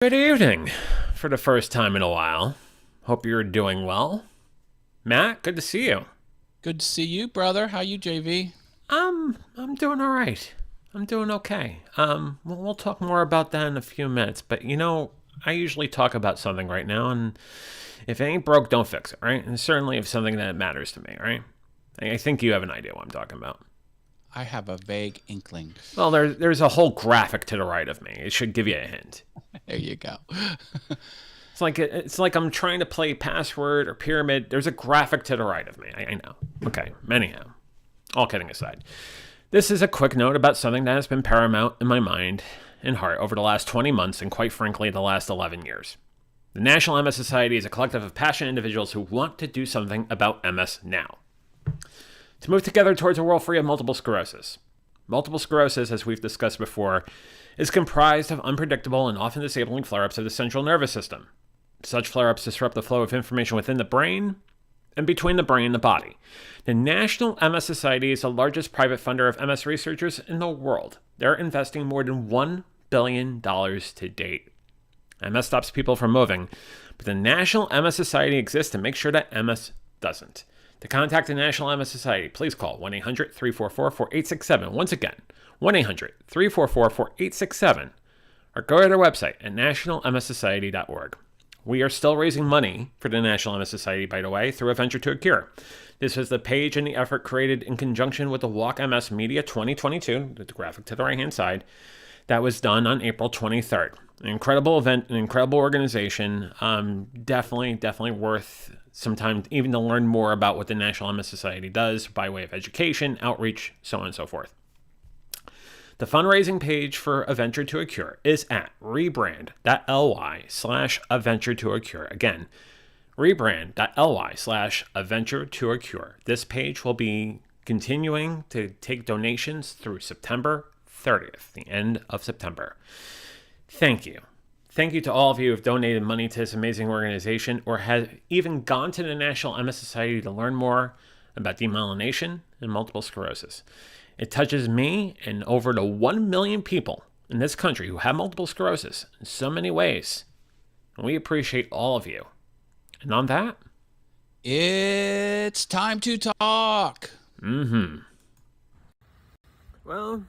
Good evening, for the first time in a while. Hope you're doing well. Matt, good to see you. Good to see you, brother. How you, JV? I'm doing all right. I'm doing okay. We'll talk more about that in a few minutes. But I usually talk about something right now, and if it ain't broke, don't fix it, right? And certainly if something that matters to me, right? I think you have an idea what I'm talking about. I have a vague inkling. Well, there's a whole graphic to the right of me. It should give you a hint. There you go. It's like I'm trying to play Password or Pyramid. There's a graphic to the right of me. I know. Okay. Anyhow, all kidding aside, this is a quick note about something that has been paramount in my mind and heart over the last 20 months and, quite frankly, the last 11 years. The National MS Society is a collective of passionate individuals who want to do something about MS now. To move together towards a world free of multiple sclerosis. Multiple sclerosis, as we've discussed before, is comprised of unpredictable and often disabling flare-ups of the central nervous system. Such flare-ups disrupt the flow of information within the brain and between the brain and the body. The National MS Society is the largest private funder of MS researchers in the world. They're investing more than $1 billion to date. MS stops people from moving, but the National MS Society exists to make sure that MS doesn't. To contact the National MS Society, please call 1-800-344-4867. Once again, 1-800-344-4867. Or go to their website at nationalmssociety.org. We are still raising money for the National MS Society, by the way, through A Venture to a Cure. This is the page and the effort created in conjunction with the Walk MS Media 2022, the graphic to the right-hand side, that was done on April 23rd. An incredible event, an incredible organization. Definitely worth some time even to learn more about what the National MS Society does by way of education, outreach, so on and so forth. The fundraising page for A Venture to a Cure is at rebrand.ly/A Venture to a Cure. Again, rebrand.ly/A Venture to a Cure. This page will be continuing to take donations through September 30th, the end of September. Thank you. Thank you to all of you who have donated money to this amazing organization or have even gone to the National MS Society to learn more about demyelination and multiple sclerosis. It touches me and over the 1 million people in this country who have multiple sclerosis in so many ways. And we appreciate all of you. And on that, It's time to talk. Well,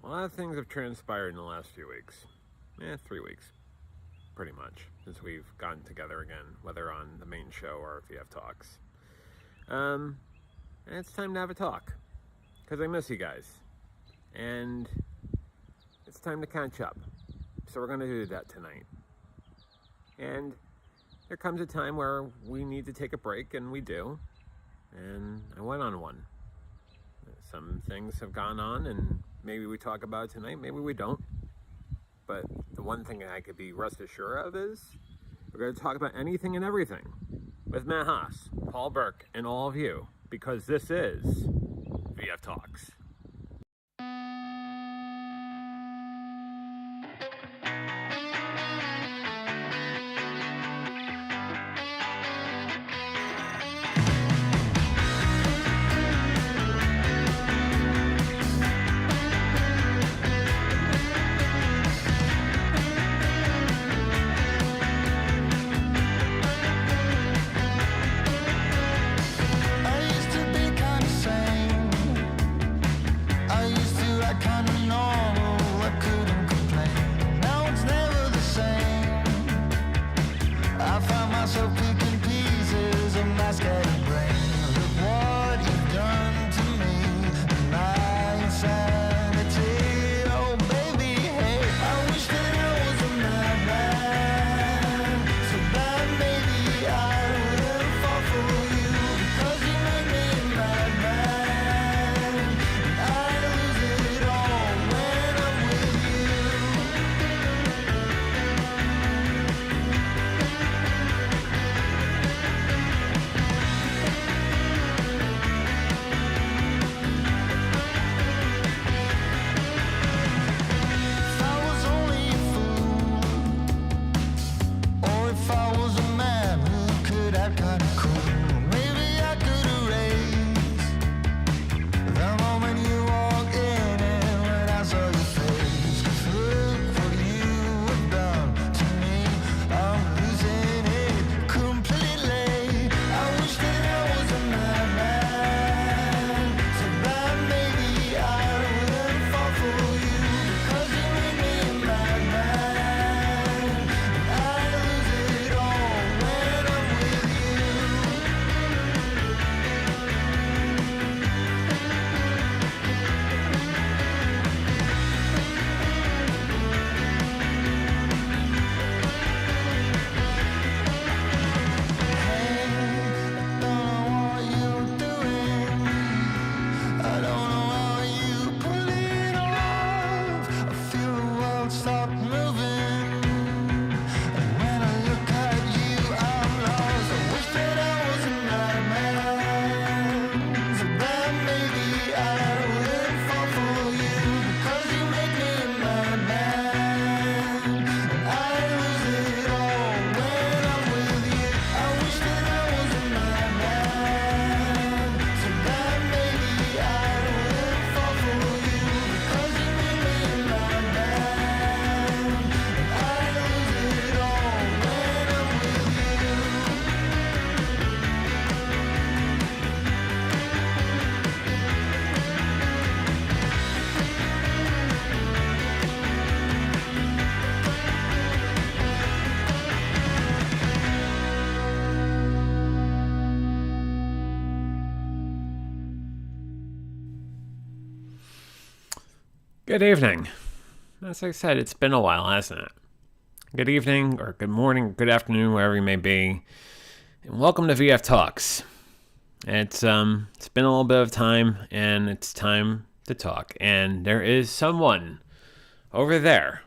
a lot of things have transpired in the last few weeks. 3 weeks. Pretty much, since we've gotten together again, whether on the main show or VF Talks. And it's time to have a talk, because I miss you guys. And it's time to catch up. So we're going to do that tonight. And there comes a time where we need to take a break, and we do. And I went on one. Some things have gone on, and maybe we talk about it tonight, maybe we don't. But the one thing I could be rest assured of is we're going to talk about anything and everything with Matt Haas, Paul Burke, and all of you, because this is VF Talks. Good evening. As I said, it's been a while, hasn't it? Good evening, or good morning, good afternoon, wherever you may be. And welcome to VF Talks. It's been a little bit of time, and it's time to talk. And there is someone over there,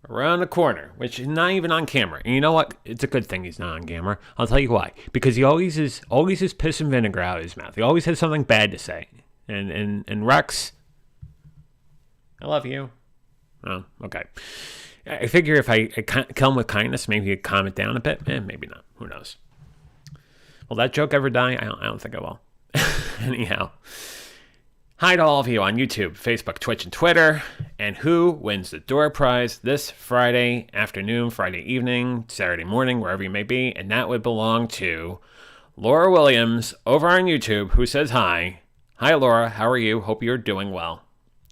around the corner, which is not even on camera. And you know what? It's a good thing he's not on camera. I'll tell you why. Because he always is piss and vinegar out of his mouth. He always has something bad to say. And Rex, I love you. Oh, okay. I figure if I come with kindness, maybe he'd calm it down a bit. Maybe not. Who knows? Will that joke ever die? I don't think it will. Anyhow. Hi to all of you on YouTube, Facebook, Twitch, and Twitter. And who wins the door prize this Friday afternoon, Friday evening, Saturday morning, wherever you may be. And that would belong to Laura Williams over on YouTube, who says hi. Hi, Laura. How are you? Hope you're doing well.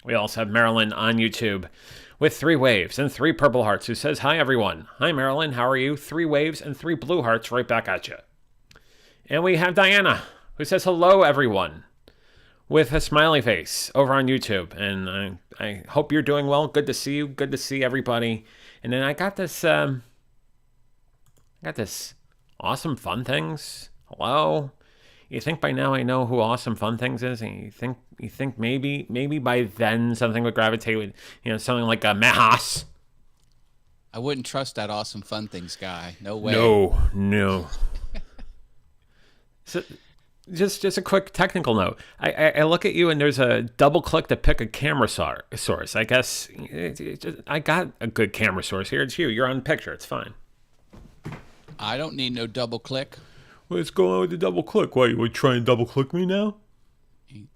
We also have Marilyn on YouTube with 3 waves and 3 purple hearts, who says, hi, everyone. Hi, Marilyn. How are you? 3 waves and 3 blue hearts right back at you. And we have Diana, who says, hello, everyone, with a smiley face over on YouTube. And I hope you're doing well. Good to see you. Good to see everybody. And then I got this awesome fun things. Hello. You think by now I know who Awesome Fun Things is, and you think maybe by then something would gravitate with, something like a Mehas. I wouldn't trust that Awesome Fun Things guy. No way. No. So, just a quick technical note. I look at you and there's a double click to pick a camera source. I guess I got a good camera source here. It's you. You're on the picture. It's fine. I don't need no double click. What's going on with the double click? Why, you trying to double click me now?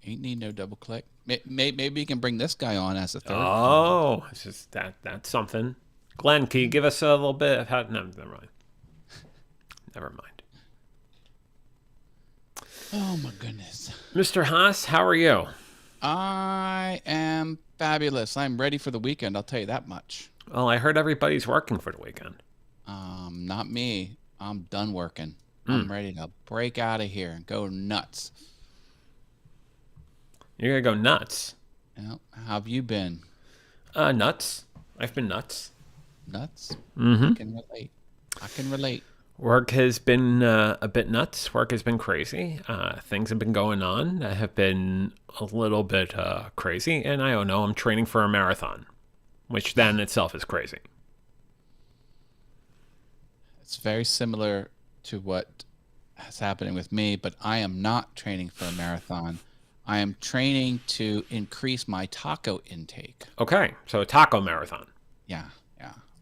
Ain't need no double click. Maybe you can bring this guy on as a third. Oh, it's just that's something. Glenn, can you give us a little bit of how? No, never mind. Never mind. Oh my goodness. Mr. Haas, how are you? I am fabulous. I'm ready for the weekend. I'll tell you that much. Well, I heard everybody's working for the weekend. Not me. I'm done working. I'm ready to break out of here and go nuts. You're gonna go nuts. Yeah. How have you been? Nuts. I've been nuts. Nuts? Mm-hmm. I can relate. Work has been a bit nuts. Work has been crazy. Things have been going on that have been a little bit crazy. And I don't know, I'm training for a marathon, which then itself is crazy. It's very similar to what is happening with me, but I am not training for a marathon. I am training to increase my taco intake. Okay, so a taco marathon. Yeah.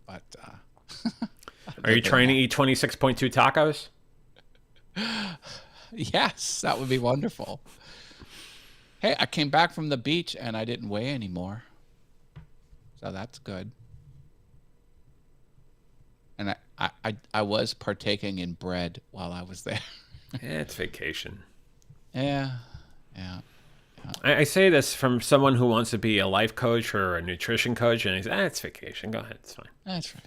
But are you trying to eat 26.2 tacos? Yes, that would be wonderful. Hey, I came back from the beach and I didn't weigh anymore. So that's good. And I was partaking in bread while I was there. It's vacation. Yeah. I say this from someone who wants to be a life coach or a nutrition coach, and he's, it's vacation. Go ahead, it's fine. That's right.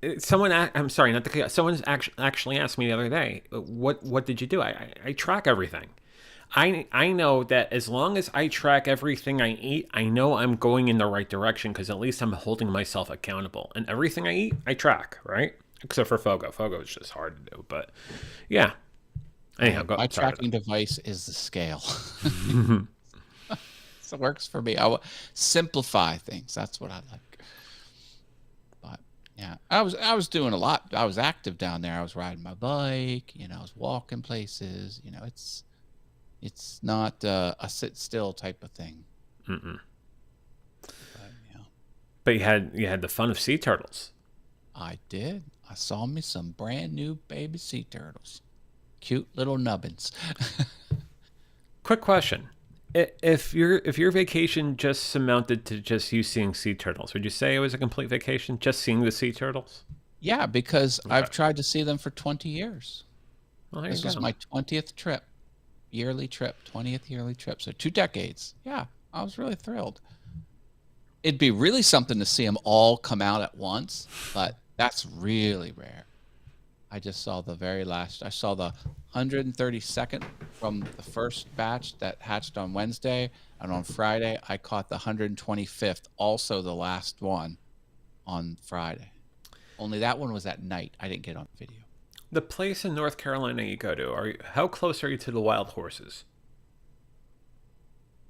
I'm sorry, not the. Someone actually asked me the other day, what did you do? I track everything. I know that as long as I track everything I eat, I know I'm going in the right direction because at least I'm holding myself accountable. And everything I eat, I track, right? Except for Fogo. Fogo is just hard to do, but yeah. Anyhow, my tracking device is the scale. So it works for me. I will simplify things. That's what I like. But yeah, I was doing a lot. I was active down there. I was riding my bike. I was walking places. It's not a sit still type of thing. Mm-mm. But you had the fun of sea turtles. I did. I saw me some brand new baby sea turtles. Cute little nubbins. Quick question. If your vacation just amounted to just you seeing sea turtles, would you say it was a complete vacation, just seeing the sea turtles? Yeah, because okay. I've tried to see them for 20 years. Well, this was my 20th trip, 20th yearly trip. So 2 decades. Yeah, I was really thrilled. It'd be really something to see them all come out at once, but that's really rare. I just saw the very last. I saw the 132nd from the first batch that hatched on Wednesday. And on Friday, I caught the 125th, also the last one on Friday. Only that one was at night. I didn't get on video. The place in North Carolina you go to, how close are you to the wild horses?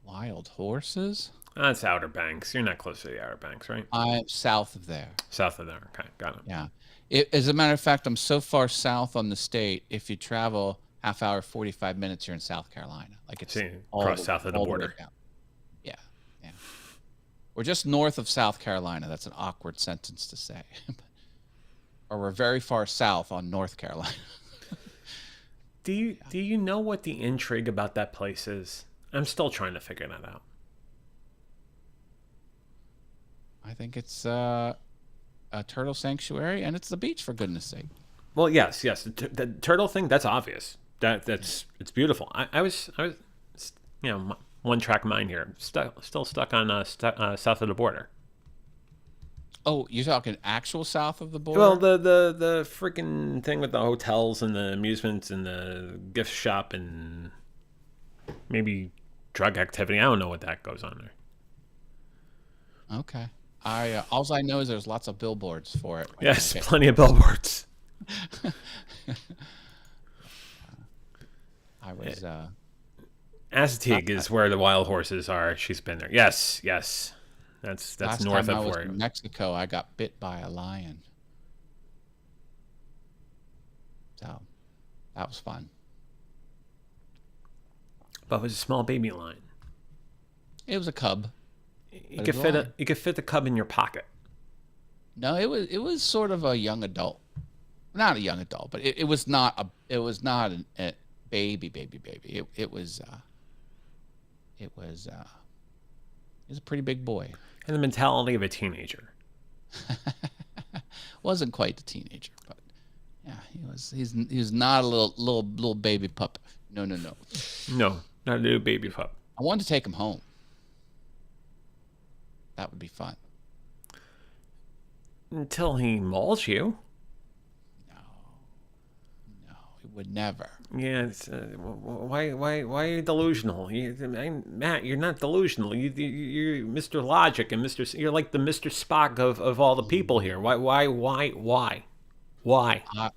Wild horses? That's Outer Banks. You're not close to the Outer Banks, right? I'm south of there. South of there. Okay, got it. Yeah. As a matter of fact, I'm so far south on the state. If you travel half hour, 45 minutes, you're in South Carolina. Like it's cross south of the border. Yeah, yeah. We're just north of South Carolina. That's an awkward sentence to say. Or we're very far south on North Carolina. Do you know what the intrigue about that place is? I'm still trying to figure that out. I think it's a turtle sanctuary, and it's the beach, for goodness sake. Well, yes. The turtle thing, that's obvious. It's beautiful. I was one track mind here. Still stuck on south of the border. Oh, you're talking actual south of the border? Well, the freaking thing with the hotels and the amusements and the gift shop and maybe drug activity. I don't know what that goes on there. Okay. All I know is there's lots of billboards for it. Yes, plenty of billboards. I was Aztegue is where the wild horses are. She's been there. Yes. That's last north time of I was where. in Mexico, I got bit by a lion. So that was fun. But it was a small baby lion. It was a cub. You could fit the cub in your pocket. No, it was sort of a young adult. Not a young adult, but it was not a baby. It was a pretty big boy. And the mentality of a teenager. Wasn't quite a teenager, but yeah, he's not a little baby pup. No. No, not a little baby pup. I wanted to take him home. That would be fun. Until he mauls you. No, he would never. Yeah, it's, why are you delusional? Matt, you're not delusional. You're Mr. Logic and you're like the Mr. Spock of all the people here. Why?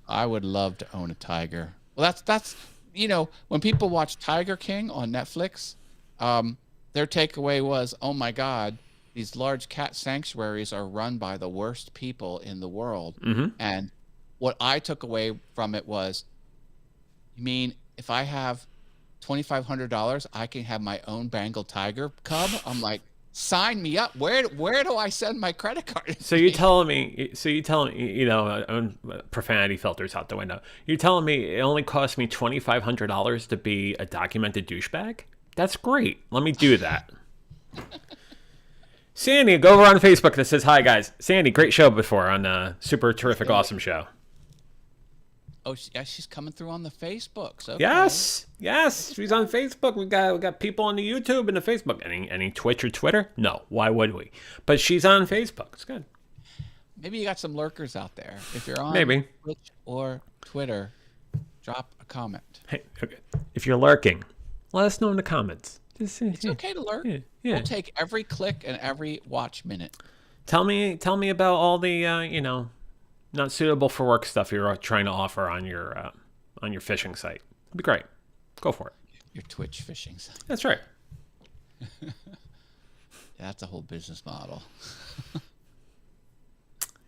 I would love to own a tiger. Well, that's when people watch Tiger King on Netflix, their takeaway was, oh my God, these large cat sanctuaries are run by the worst people in the world. Mm-hmm. And what I took away from it was, you mean if I have $2,500, I can have my own Bengal tiger cub? I'm like, sign me up. Where do I send my credit card? So you're telling me, profanity filters out the window. You're telling me it only cost me $2,500 to be a documented douchebag? That's great. Let me do that. Sandy, go over on Facebook that says, hi, guys. Sandy, great show before on Super Terrific Awesome Show. Oh, yeah, she's coming through on the Facebooks. Okay. Yes, she's on Facebook. We got people on the YouTube and the Facebook. Any Twitch or Twitter? No, why would we? But she's on Facebook. It's good. Maybe you got some lurkers out there. If you're on Maybe Twitch or Twitter, drop a comment. Hey, okay. If you're lurking, let us know in the comments. It's okay to lurk. Yeah. We'll take every click and every watch minute. Tell me about all the not suitable for work stuff you're trying to offer on your phishing site. It'd be great. Go for it. Your Twitch phishing site. That's right. Yeah, that's a whole business model.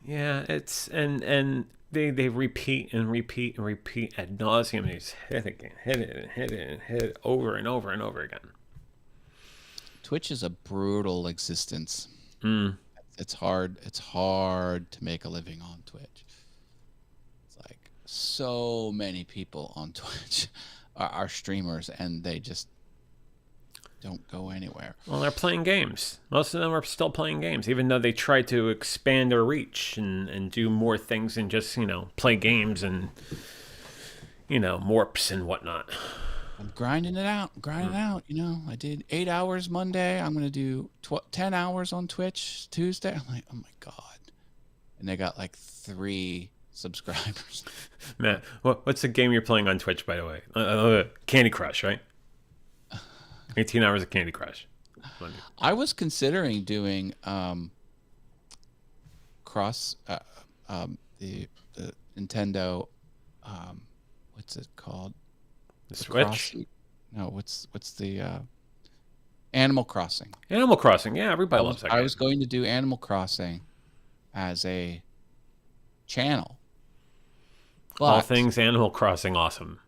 Yeah, it's and they repeat ad nauseum. They just hit it over and over and over again. Twitch is a brutal existence. Mm. It's hard to make a living on Twitch. It's like so many people on Twitch are streamers, and they just don't go anywhere. Well, they're playing games. Most of them are still playing games, even though they try to expand their reach and do more things than just, play games and, morps and whatnot. I'm grinding it out. I did 8 hours Monday. I'm going to do 10 hours on Twitch Tuesday. I'm like, oh my God. And they got like 3 subscribers. Matt, what's the game you're playing on Twitch, by the way? Candy Crush, right? 18 hours of Candy Crush. I was considering doing cross the Nintendo what's it called? The The Switch? no, what's the Animal Crossing. Animal Crossing. Yeah, everybody loves that I game. was going to do Animal Crossing as a channel, All but things Animal Crossing awesome.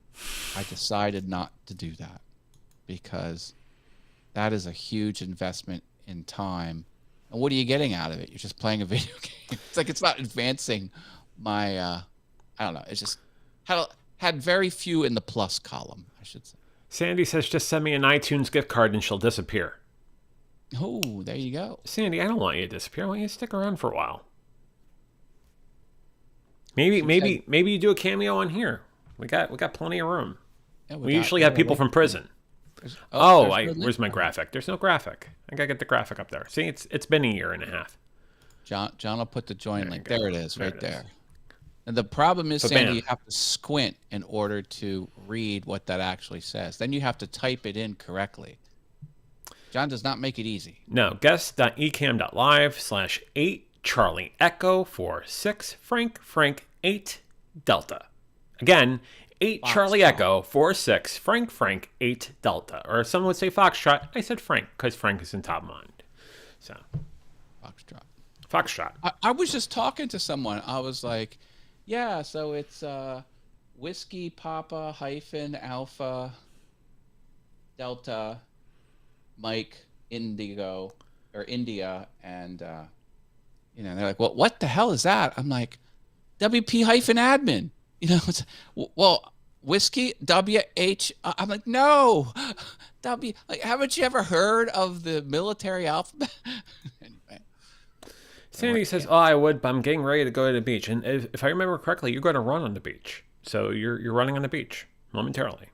I decided not to do that because that is a huge investment in time. And what are you getting out of it? You're just playing a video game. It's like it's not advancing my I don't know. It's just had very few in the plus column, I should say. Sandy says, just send me an iTunes gift card and she'll disappear. Oh, there you go. Sandy, I don't want you to disappear. I want you to stick around for a while. Maybe you do a cameo on here. We got plenty of room. Yeah, We usually have people from prison. There's Oh, no where's my link. graphic? There's no graphic. I gotta get the graphic up there. See, it's been a year and a half. John will put the join There you link. go. There it is, There right it is. there. And the problem is, So Sandy, bam. you have to squint in order to read what that actually says. Then you have to type it in correctly. John does not make it easy. No, guest.ecam.live/8 Charlie Echo 46 Frank 8 Delta. Again, 8 Charlie Foxtrot. Echo 46 Frank 8 Delta. Or someone would say Foxtrot. I said Frank because Frank is in top mind. So, Foxtrot. Foxtrot. I was just talking to someone. I was like, yeah, so it's Whiskey Papa hyphen Alpha Delta Mike Indigo or India, and they're like, well, what the hell is that? I'm like, WP hyphen admin. It's, well, Whiskey WH. I'm like, no, W. Like, haven't you ever heard of the military alphabet? Anyway. Sandy says, "Oh, I would, but I'm getting ready to go to the beach." And if I remember correctly, you're going to run on the beach. So you're running on the beach momentarily.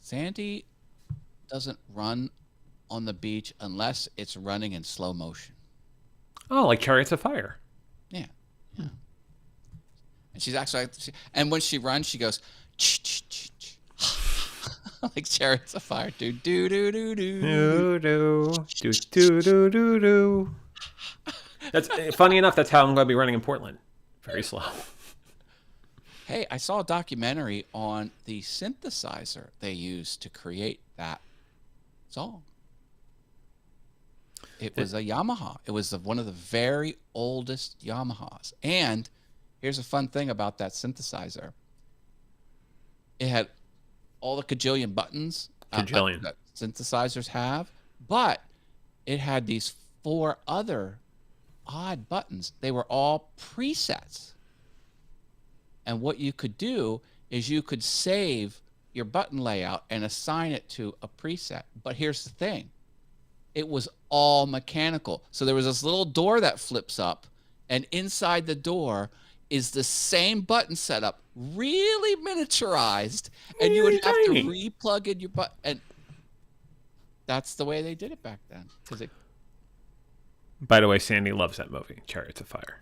Sandy doesn't run on the beach unless it's running in slow motion. Oh, like Chariots of Fire. Yeah. And she's actually, and when she runs, she goes, like Chariots of Fire. Do do do do do. Do do do do do do do. That's funny enough. That's how I'm going to be running in Portland. Very slow. Hey, I saw a documentary on the synthesizer they used to create that song. It was a Yamaha. It was one of the very oldest Yamahas. And here's a fun thing about that synthesizer. It had all the kajillion buttons Kajillion. that synthesizers have, but it had these 4 other odd buttons. They were all presets. And what you could do is you could save your button layout and assign it to a preset. But here's the thing. It was all mechanical. So there was this little door that flips up, and inside the door is the same button setup, really miniaturized, and you would have Tiny. to re-plug in your button. And that's the way they did it back then. By the way, Sandy loves that movie, Chariots of Fire.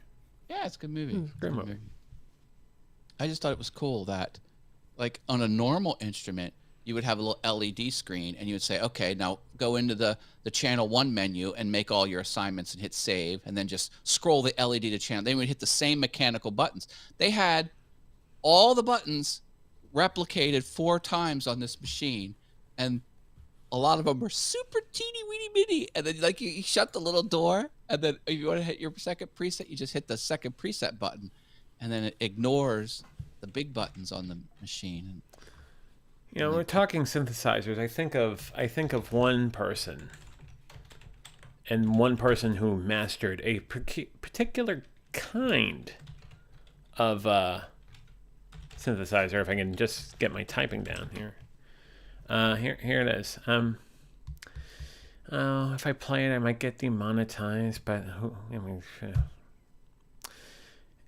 Yeah, it's a good movie. It's a great good movie. I just thought it was cool that, like, on a normal instrument, you would have a little LED screen, and you would say, okay, now go into the channel 1 menu and make all your assignments and hit save, and then just scroll the LED to channel. They would hit the same mechanical buttons. They had all the buttons replicated 4 times on this machine, and a lot of them were super teeny weeny bitty. And then, like, you shut the little door, and then if you want to hit your second preset, you just hit the second preset button, and then it ignores the big buttons on the machine. You know, we're talking synthesizers. I think of one person, and one person who mastered a particular kind of synthesizer. If I can just get my typing down here. Here it is. If I play it, I might get demonetized. But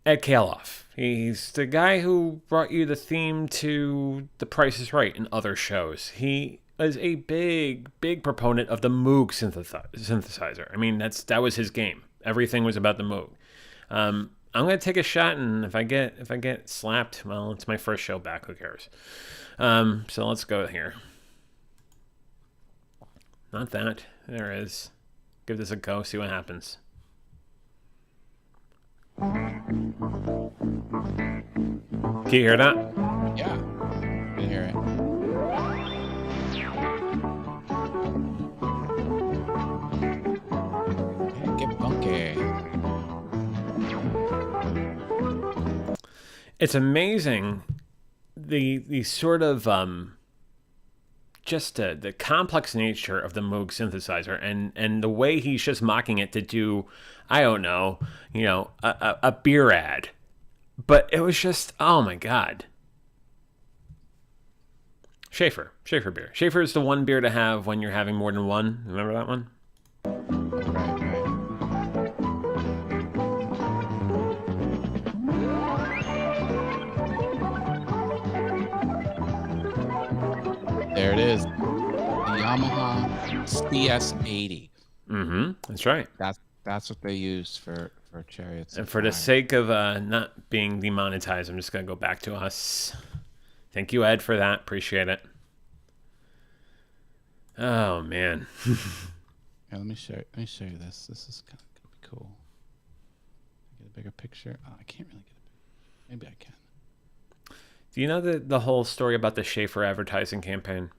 Ed Kaloff. He's the guy who brought you the theme to The Price is Right and other shows. He is a big proponent of the Moog synthesizer. I mean, that was his game. Everything was about the Moog. I'm gonna take a shot, and if I get slapped, well, it's my first show back. Who cares? So let's go here. Not that. There is. Give this a go. See what happens. Can you hear that? Yeah, I can hear it. Yeah, get bunky. It's amazing the sort of just the complex nature of the Moog synthesizer and the way he's just mocking it to do, I don't know, a beer ad. But it was just, oh my God. Schaefer beer. Schaefer is the one beer to have when you're having more than one. Remember that one? Right. There it is. The Yamaha CS80. That's right. That's what they use for Chariots. And for the sake of not being demonetized, I'm just going to go back to us. Thank you, Ed, for that. Appreciate it. Oh, man. Yeah, let me show you this. This is kind of gonna be cool. Get a bigger picture. Oh, I can't really get a bigger. Maybe I can. Do you know the whole story about the Schaefer advertising campaign?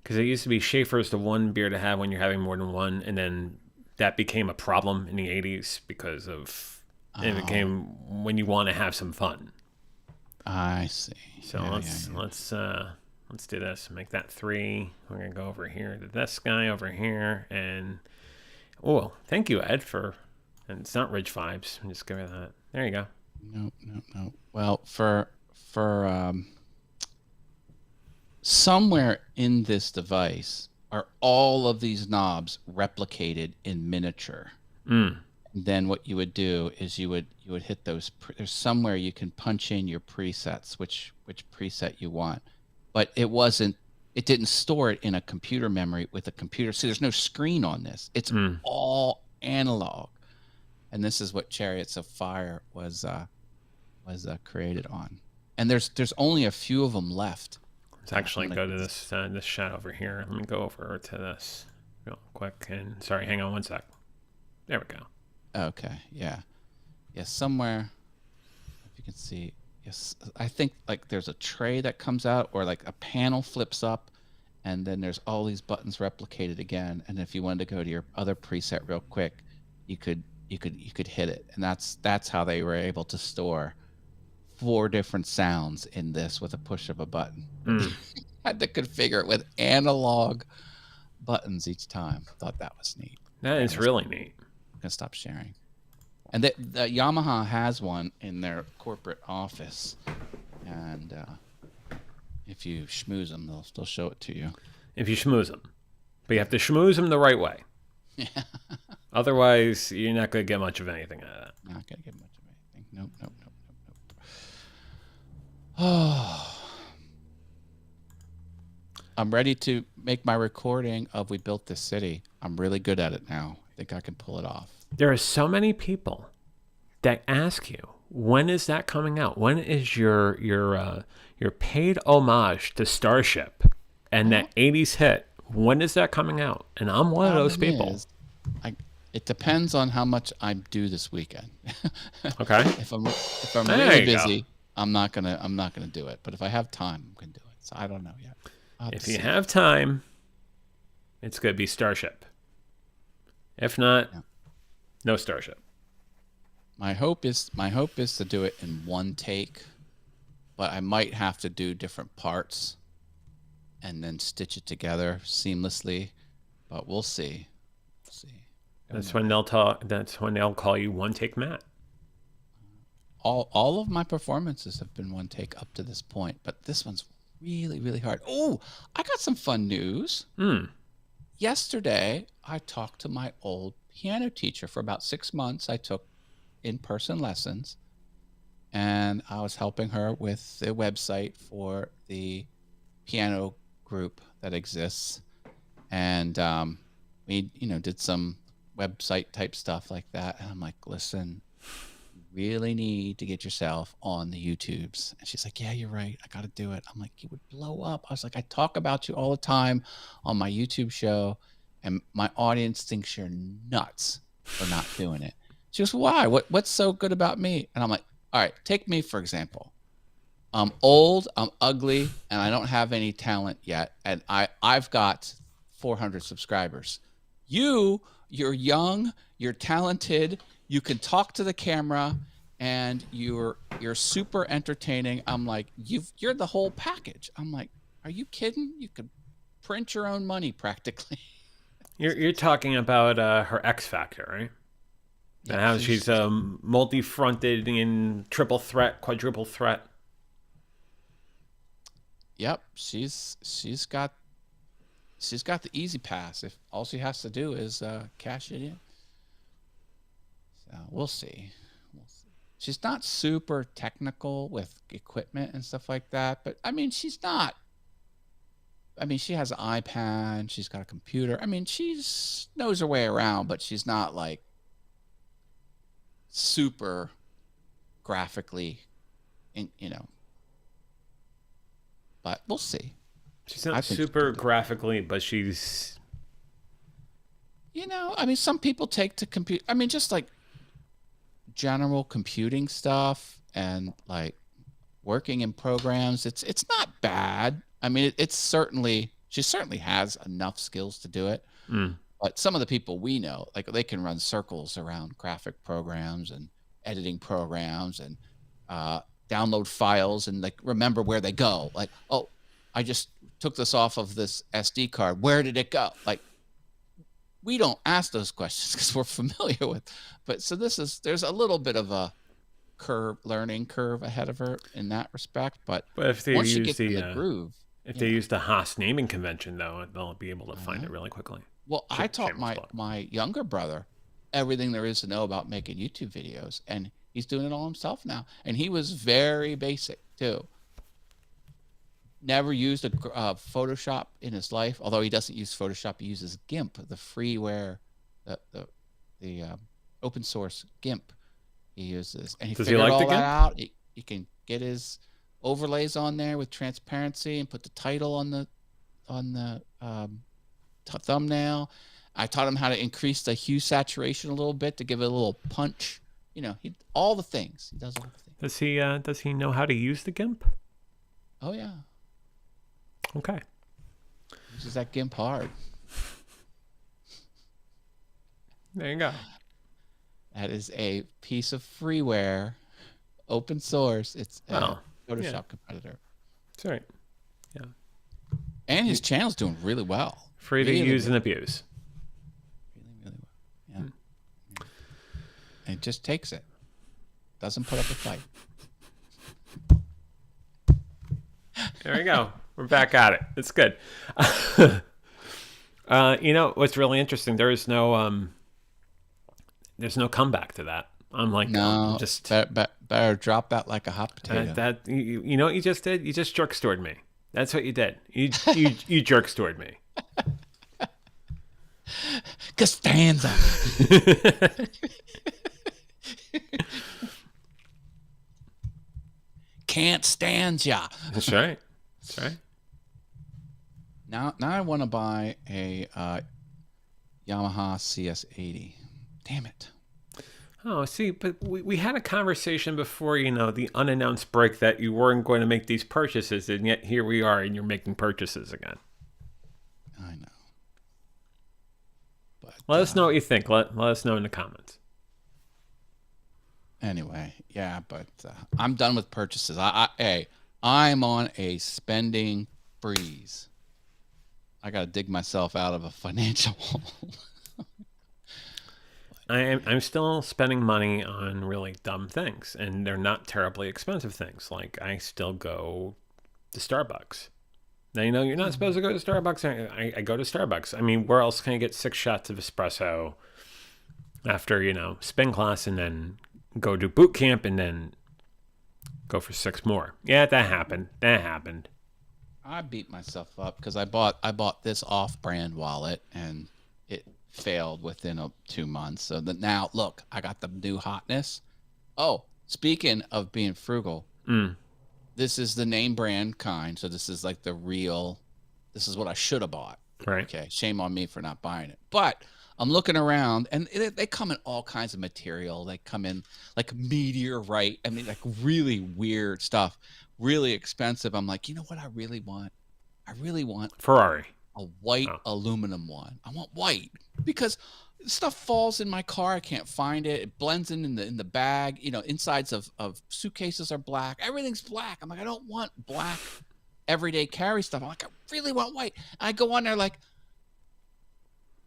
Because it used to be Schaefer's the one beer to have when you're having more than one, and then that became a problem in the 80s because of it became when you want to have some fun. I see. So let's do this. Make that 3. We're gonna go over here to this guy over here, and thank you, Ed, for. And it's not Ridge Vibes. I'm just give it that. There you go. No. Well, for somewhere in this device are all of these knobs replicated in miniature. And then what you would do is you would hit those. There's somewhere you can punch in your presets, which preset you want, but it didn't store it in a computer memory with a computer. See, there's no screen on this. It's all analog, and this is what Chariots of Fire was created on. And there's only a few of them left. Let's actually go to this shot over here. Let me go over to this real quick. And sorry, hang on one sec. There we go. Okay, yeah. Somewhere, if you can see, yes, I think like there's a tray that comes out, or like a panel flips up, and then there's all these buttons replicated again. And if you wanted to go to your other preset real quick, you could hit it, and that's how they were able to store 4 different sounds in this with a push of a button. Had to configure it with analog buttons each time. Thought that was neat. That is really neat. I'm gonna stop sharing. And the Yamaha has one in their corporate office, and if you schmooze them, they'll show it to you. If you schmooze them, but you have to schmooze them the right way. Yeah. Otherwise, you're not going to get much of anything out of that. Not gonna get much of anything. Nope. Oh. I'm ready to make my recording of We Built This City. I'm really good at it now. I think I can pull it off. There are so many people that ask you, when is that coming out? When is your paid homage to Starship and that 80s hit? When is that coming out? And I'm one of those people. It depends on how much I do this weekend. Okay. If I'm really busy, I'm not gonna do it. But if I have time, I'm gonna do it. So I don't know yet. If you have time, it's gonna be Starship. If not, no Starship. My hope is to do it in one take, but I might have to do different parts and then stitch it together seamlessly. But we'll see. That's when they'll call you One Take Matt. All of my performances have been one take up to this point, but this one's really, really hard. Oh, I got some fun news. Yesterday, I talked to my old piano teacher. For about 6 months, I took in-person lessons, and I was helping her with the website for the piano group that exists. And we, did some website type stuff like that. And I'm like, listen, you really need to get yourself on the YouTubes. And she's like, yeah, you're right. I got to do it. I'm like, you would blow up. I was like, I talk about you all the time on my YouTube show, and my audience thinks you're nuts for not doing it. She goes, why? What's so good about me? And I'm like, all right, take me for example. I'm old, I'm ugly, and I don't have any talent yet. And I've got 400 subscribers. You're young, you're talented, you can talk to the camera, and you're super entertaining. I'm like, you're the whole package. I'm like, are you kidding? You could print your own money practically. You're talking about her X Factor, right? And Yeah, how she's multi-fronted in triple threat, quadruple threat. Yep, she's got the easy pass. If all she has to do is cash it in. So we'll see. She's not super technical with equipment and stuff like that, but I mean, she's not. I mean, she has an iPad. She's got a computer. I mean, she's knows her way around, but she's not like super graphically, But we'll see. She's not super graphically, but she's. I mean, some people take to compute. I mean, just like general computing stuff and like working in programs. It's not bad. I mean, she certainly has enough skills to do it. But some of the people we know, like they can run circles around graphic programs and editing programs and download files and like remember where they go. Like, oh, I just took this off of this SD card. Where did it go? Like, we don't ask those questions because we're familiar with. But so there's a little bit of a learning curve ahead of her in that respect. But if they once use you get in the groove, if they use the Haas naming convention, though, they'll be able to find it really quickly. Well, I taught my younger brother everything there is to know about making YouTube videos, and he's doing it all himself now. And he was very basic too. Never used a Photoshop in his life, although he doesn't use Photoshop. He uses GIMP, the freeware, the open source GIMP. He uses, and he figured all that out. He can get his overlays on there with transparency and put the title on the thumbnail. I taught him how to increase the hue saturation a little bit to give it a little punch. All the things. He does all the things. Does he know how to use the GIMP? Oh yeah. Okay. Uses that GIMP hard. There you go. That is a piece of freeware, open source. It's a Photoshop competitor. That's right. Yeah. And his channel's doing really well. Free to use and abuse. Really well. Yeah. And it just takes it. Doesn't put up a fight. There we go. We're back at it. It's good. What's really interesting? There's no comeback to that. I'm like, no, just better drop that like a hot potato. You know what you just did? You just jerk stored me. That's what you did. You jerk stored me. Costanza. Can't stand ya. That's right. That's right. Now I want to buy a Yamaha CS80. Damn it. Oh, see, but we had a conversation before, the unannounced break that you weren't going to make these purchases, and yet here we are, and you're making purchases again. I know. But let us know what you think. Let us know in the comments. Anyway, yeah, but I'm done with purchases. I'm on a spending breeze. I got to dig myself out of a financial hole. I'm still spending money on really dumb things, and they're not terribly expensive things. Like, I still go to Starbucks. Now, you're not supposed to go to Starbucks. I go to Starbucks. I mean, where else can I get 6 shots of espresso after, spin class, and then go to boot camp, and then go for 6 more? Yeah, that happened. I beat myself up because I bought this off-brand wallet, and it failed within 2 months. So that now, look, I got the new hotness. Oh, speaking of being frugal, Mm, this is the name brand kind. So this is like the real, this is what I should have bought. right. Okay. Shame on me for not buying it. But I'm looking around and they come in all kinds of material. They come in like meteorite. I mean, like really weird stuff, really expensive. I'm like, you know what I really want? I really want Ferrari. a white Oh. aluminum one. I want white because stuff falls in my car. I can't find it. It blends in the bag. You know, insides of suitcases are black. Everything's black. I'm like, I don't want black everyday carry stuff. I'm like, I really want white. I go on there like,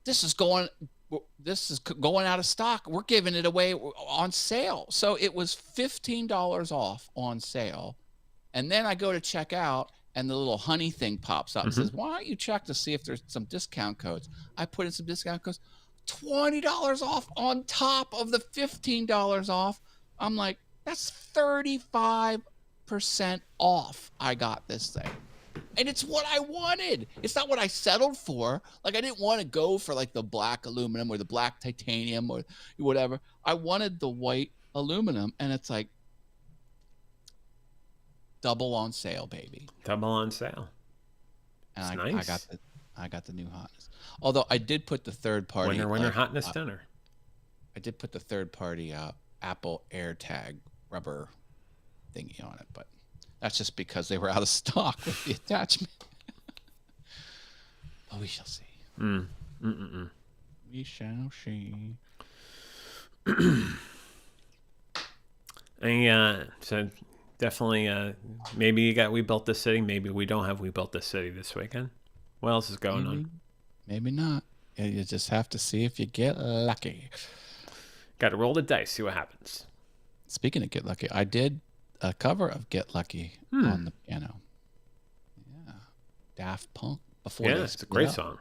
this is going out of stock. We're giving it away on sale. So it was $15 off on sale. And then I go to check out and the little honey thing pops up and says, why don't you check to see if there's some discount codes? I put in some discount codes, $20 off on top of the $15 off. I'm like, that's 35% off. I got this thing. And it's what I wanted. It's not what I settled for. Like, I didn't want to go for like the black aluminum or the black titanium or whatever. I wanted the white aluminum, and it's like double on sale, baby. Double on sale. And Nice. I got the new hotness. Although I did put the third party Winter like, hotness dinner. I did put the third party Apple AirTag rubber thingy on it, but that's just because they were out of stock with the attachment. But we shall see. We shall see. So definitely, maybe We Built This City. Maybe we don't have We Built This City this weekend. What else is going on? Maybe not. You just have to see if you get lucky. Got to roll the dice, see what happens. Speaking of Get Lucky, I did a cover of Get Lucky on the piano. Yeah. Daft Punk. Before Yeah, it's a great song.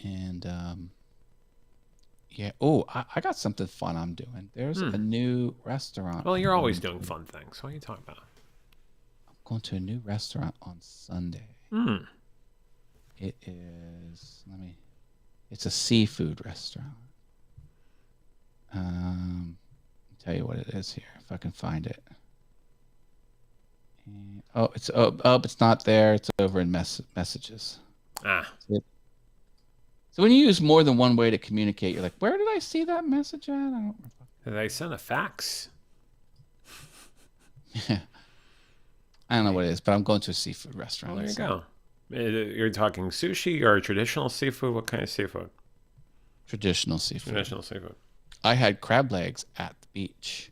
And yeah. Oh, I got something fun I'm doing. There's a new restaurant. Well, you're always doing fun things. What are you talking about? I'm going to a new restaurant on Sunday. It is, it's a seafood restaurant. I'll tell you what it is here, if I can find it. And, it's not there. It's over in messages. So when you use more than one way to communicate, you're like, where did I see that message at? I don't remember. Did I send a fax? Yeah. I don't know what it is, but I'm going to a seafood restaurant. Well, there you go. You're talking sushi or traditional seafood? What kind of seafood? Traditional seafood. Traditional seafood. I had crab legs at the beach.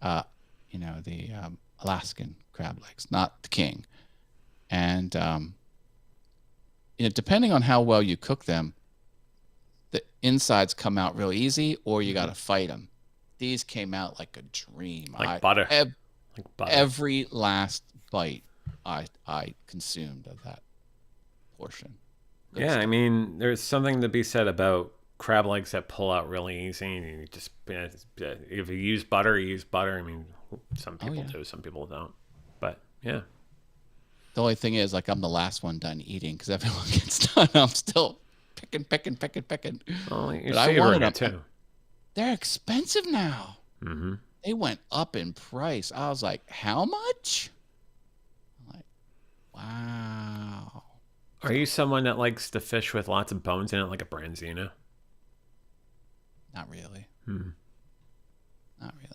The Alaskan crab legs, not the king. And depending on how well you cook them, the insides come out real easy, or you got to fight them. These came out like a dream. Like butter. Like butter. Every last bite I consumed of that portion. Good stuff. I mean, there's something to be said about crab legs that pull out really easy. And you just, if you use butter, you use butter. I mean, some people do, some people don't. But yeah. The only thing is, like, I'm the last one done eating because everyone gets done. I'm still picking. Well, you're savoring it too. They're expensive now. Mm-hmm. They went up in price. I was like, how much? I'm like, wow. Are you someone that likes to fish with lots of bones in it, like a branzino? Not really. Not really.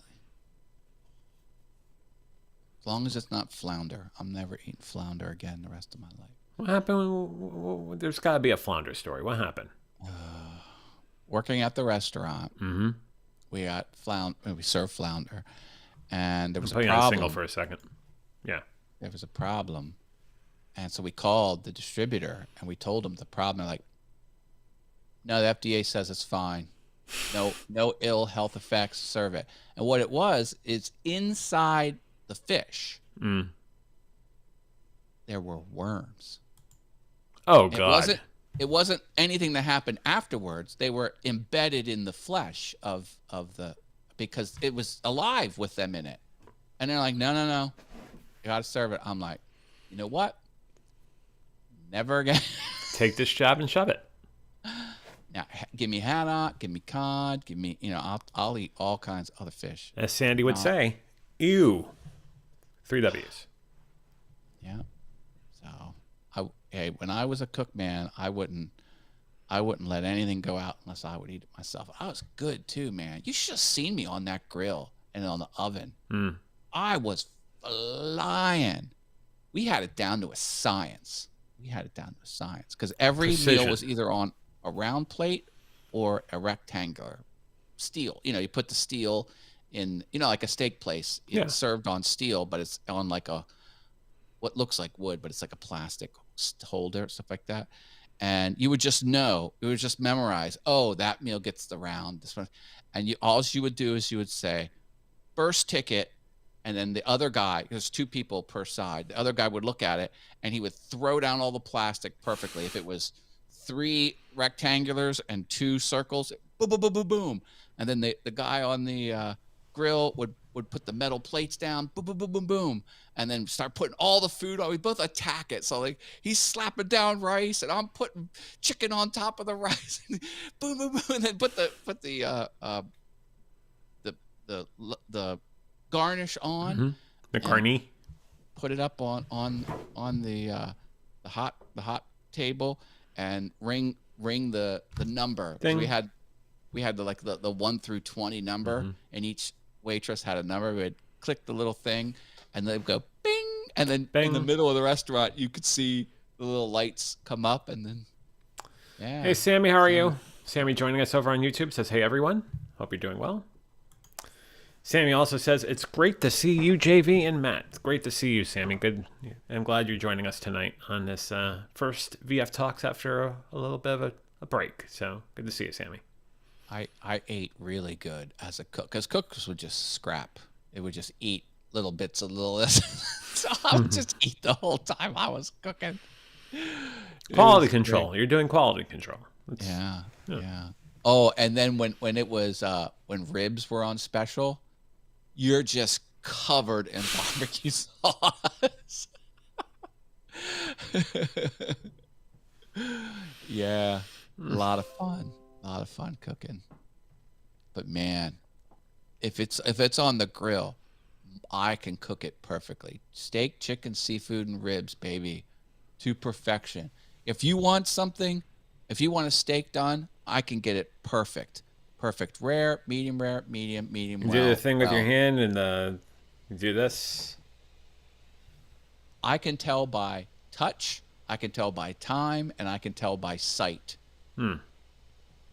As long as it's not flounder. I'm never eating flounder again the rest of my life. What happened? There's got to be a flounder story. What happened? Working at the restaurant, we got we served flounder, and there was a problem. On single for a second. Yeah. There was a problem, and so we called the distributor and we told them the problem. They're like, "No, the FDA says it's fine. No ill health effects. Serve it." And what it was is inside the fish, there were worms. Oh God! It wasn't anything that happened afterwards. They were embedded in the flesh of because it was alive with them in it. And they're like, no, you gotta serve it. I'm like, you know what? Never again. Take this job and shove it. Now, give me haddock, give me cod, give me, I'll eat all kinds of other fish. As Sandy would Uh, say, ew. 3 W's. Yeah. So, hey, when I was a cook, man, I wouldn't let anything go out unless I would eat it myself. I was good too, man. You should have seen me on that grill and on the oven. Mm. I was flying. We had it down to a science. Because every Precision. meal was either on a round plate or a rectangular steel. You put the steel in, like a steak place. It's served on steel, but it's on like what looks like wood, but it's like a plastic holder, stuff like that. And you would just know, you would just memorize, oh, that meal gets the round, this one. And all you would do is you would say, first ticket, and then the other guy, there's 2 people per side, the other guy would look at it, and he would throw down all the plastic perfectly. If it was 3 rectangulars and 2 circles, boom, boom, boom, boom, boom. And then the guy on the grill would put the metal plates down, boom, boom, boom, boom, boom, and then start putting all the food on. We both attack it. So like he's slapping down rice, and I'm putting chicken on top of the rice. Boom, boom, boom, and then put the garnish on. Mm-hmm. The carny. Put it up on the hot table, and ring the number. We had the 1 through 20 number, and each waitress had a number. We'd click the little thing, and they'd go bing, and then Bing. In the middle of the restaurant you could see the little lights come up, and then Hey Sammy, how are you? Sammy joining us over on YouTube says, hey everyone, hope you're doing well. Sammy also says, it's great to see you, JV and Matt. It's great to see you, Sammy. Good. I'm glad you're joining us tonight on this first VF Talks after a little bit of a break. So good to see you, Sammy. I ate really good as a cook, because cooks would just scrap. They would just eat little bits of little this. So I would just eat the whole time I was cooking. Quality control. Great. You're doing quality control. Yeah. Oh, and then when it was when ribs were on special, you're just covered in barbecue sauce. Yeah, a lot of fun cooking. But man, if it's on the grill, I can cook it perfectly. Steak, chicken, seafood, and ribs, baby, to perfection. If you want a steak done, I can get it perfect. Perfect rare, medium, well. You do the thing with your hand, and you do this. I can tell by touch, I can tell by time, and I can tell by sight.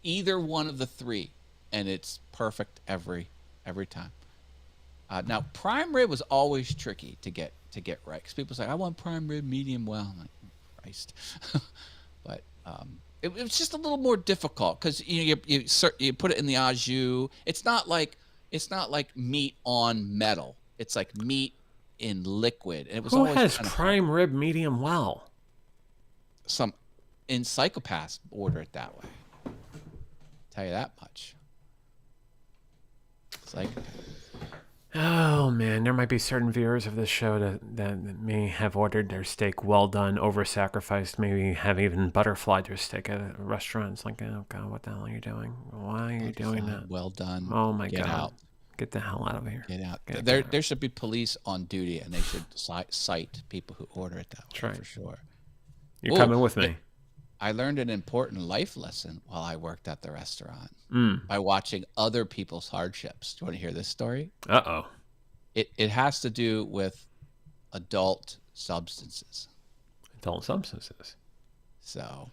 Either one of the 3, and it's perfect every time. Now, prime rib was always tricky to get right, because people say, I want prime rib, medium well. I'm like, Christ. But it was just a little more difficult, because you put it in the au jus. It's not like meat on metal. It's like meat in liquid. And it was Who always has prime rib medium well? Some in Psychopaths order it that way. Tell you that much. Psychopaths. Oh man, there might be certain viewers of this show that may have ordered their steak well done, over-sacrificed, maybe have even butterflied their steak at a restaurant. It's like, oh god, what the hell are you doing? Why are you doing that? Well done. Oh my Get god. Out. Get the hell out of here. Get out. There should be police on duty, and they should cite people who order it that way. That's right. For sure. You're coming with me. I learned an important life lesson while I worked at the restaurant by watching other people's hardships. Do you want to hear this story? Uh-oh. It has to do with adult substances. Adult substances. So,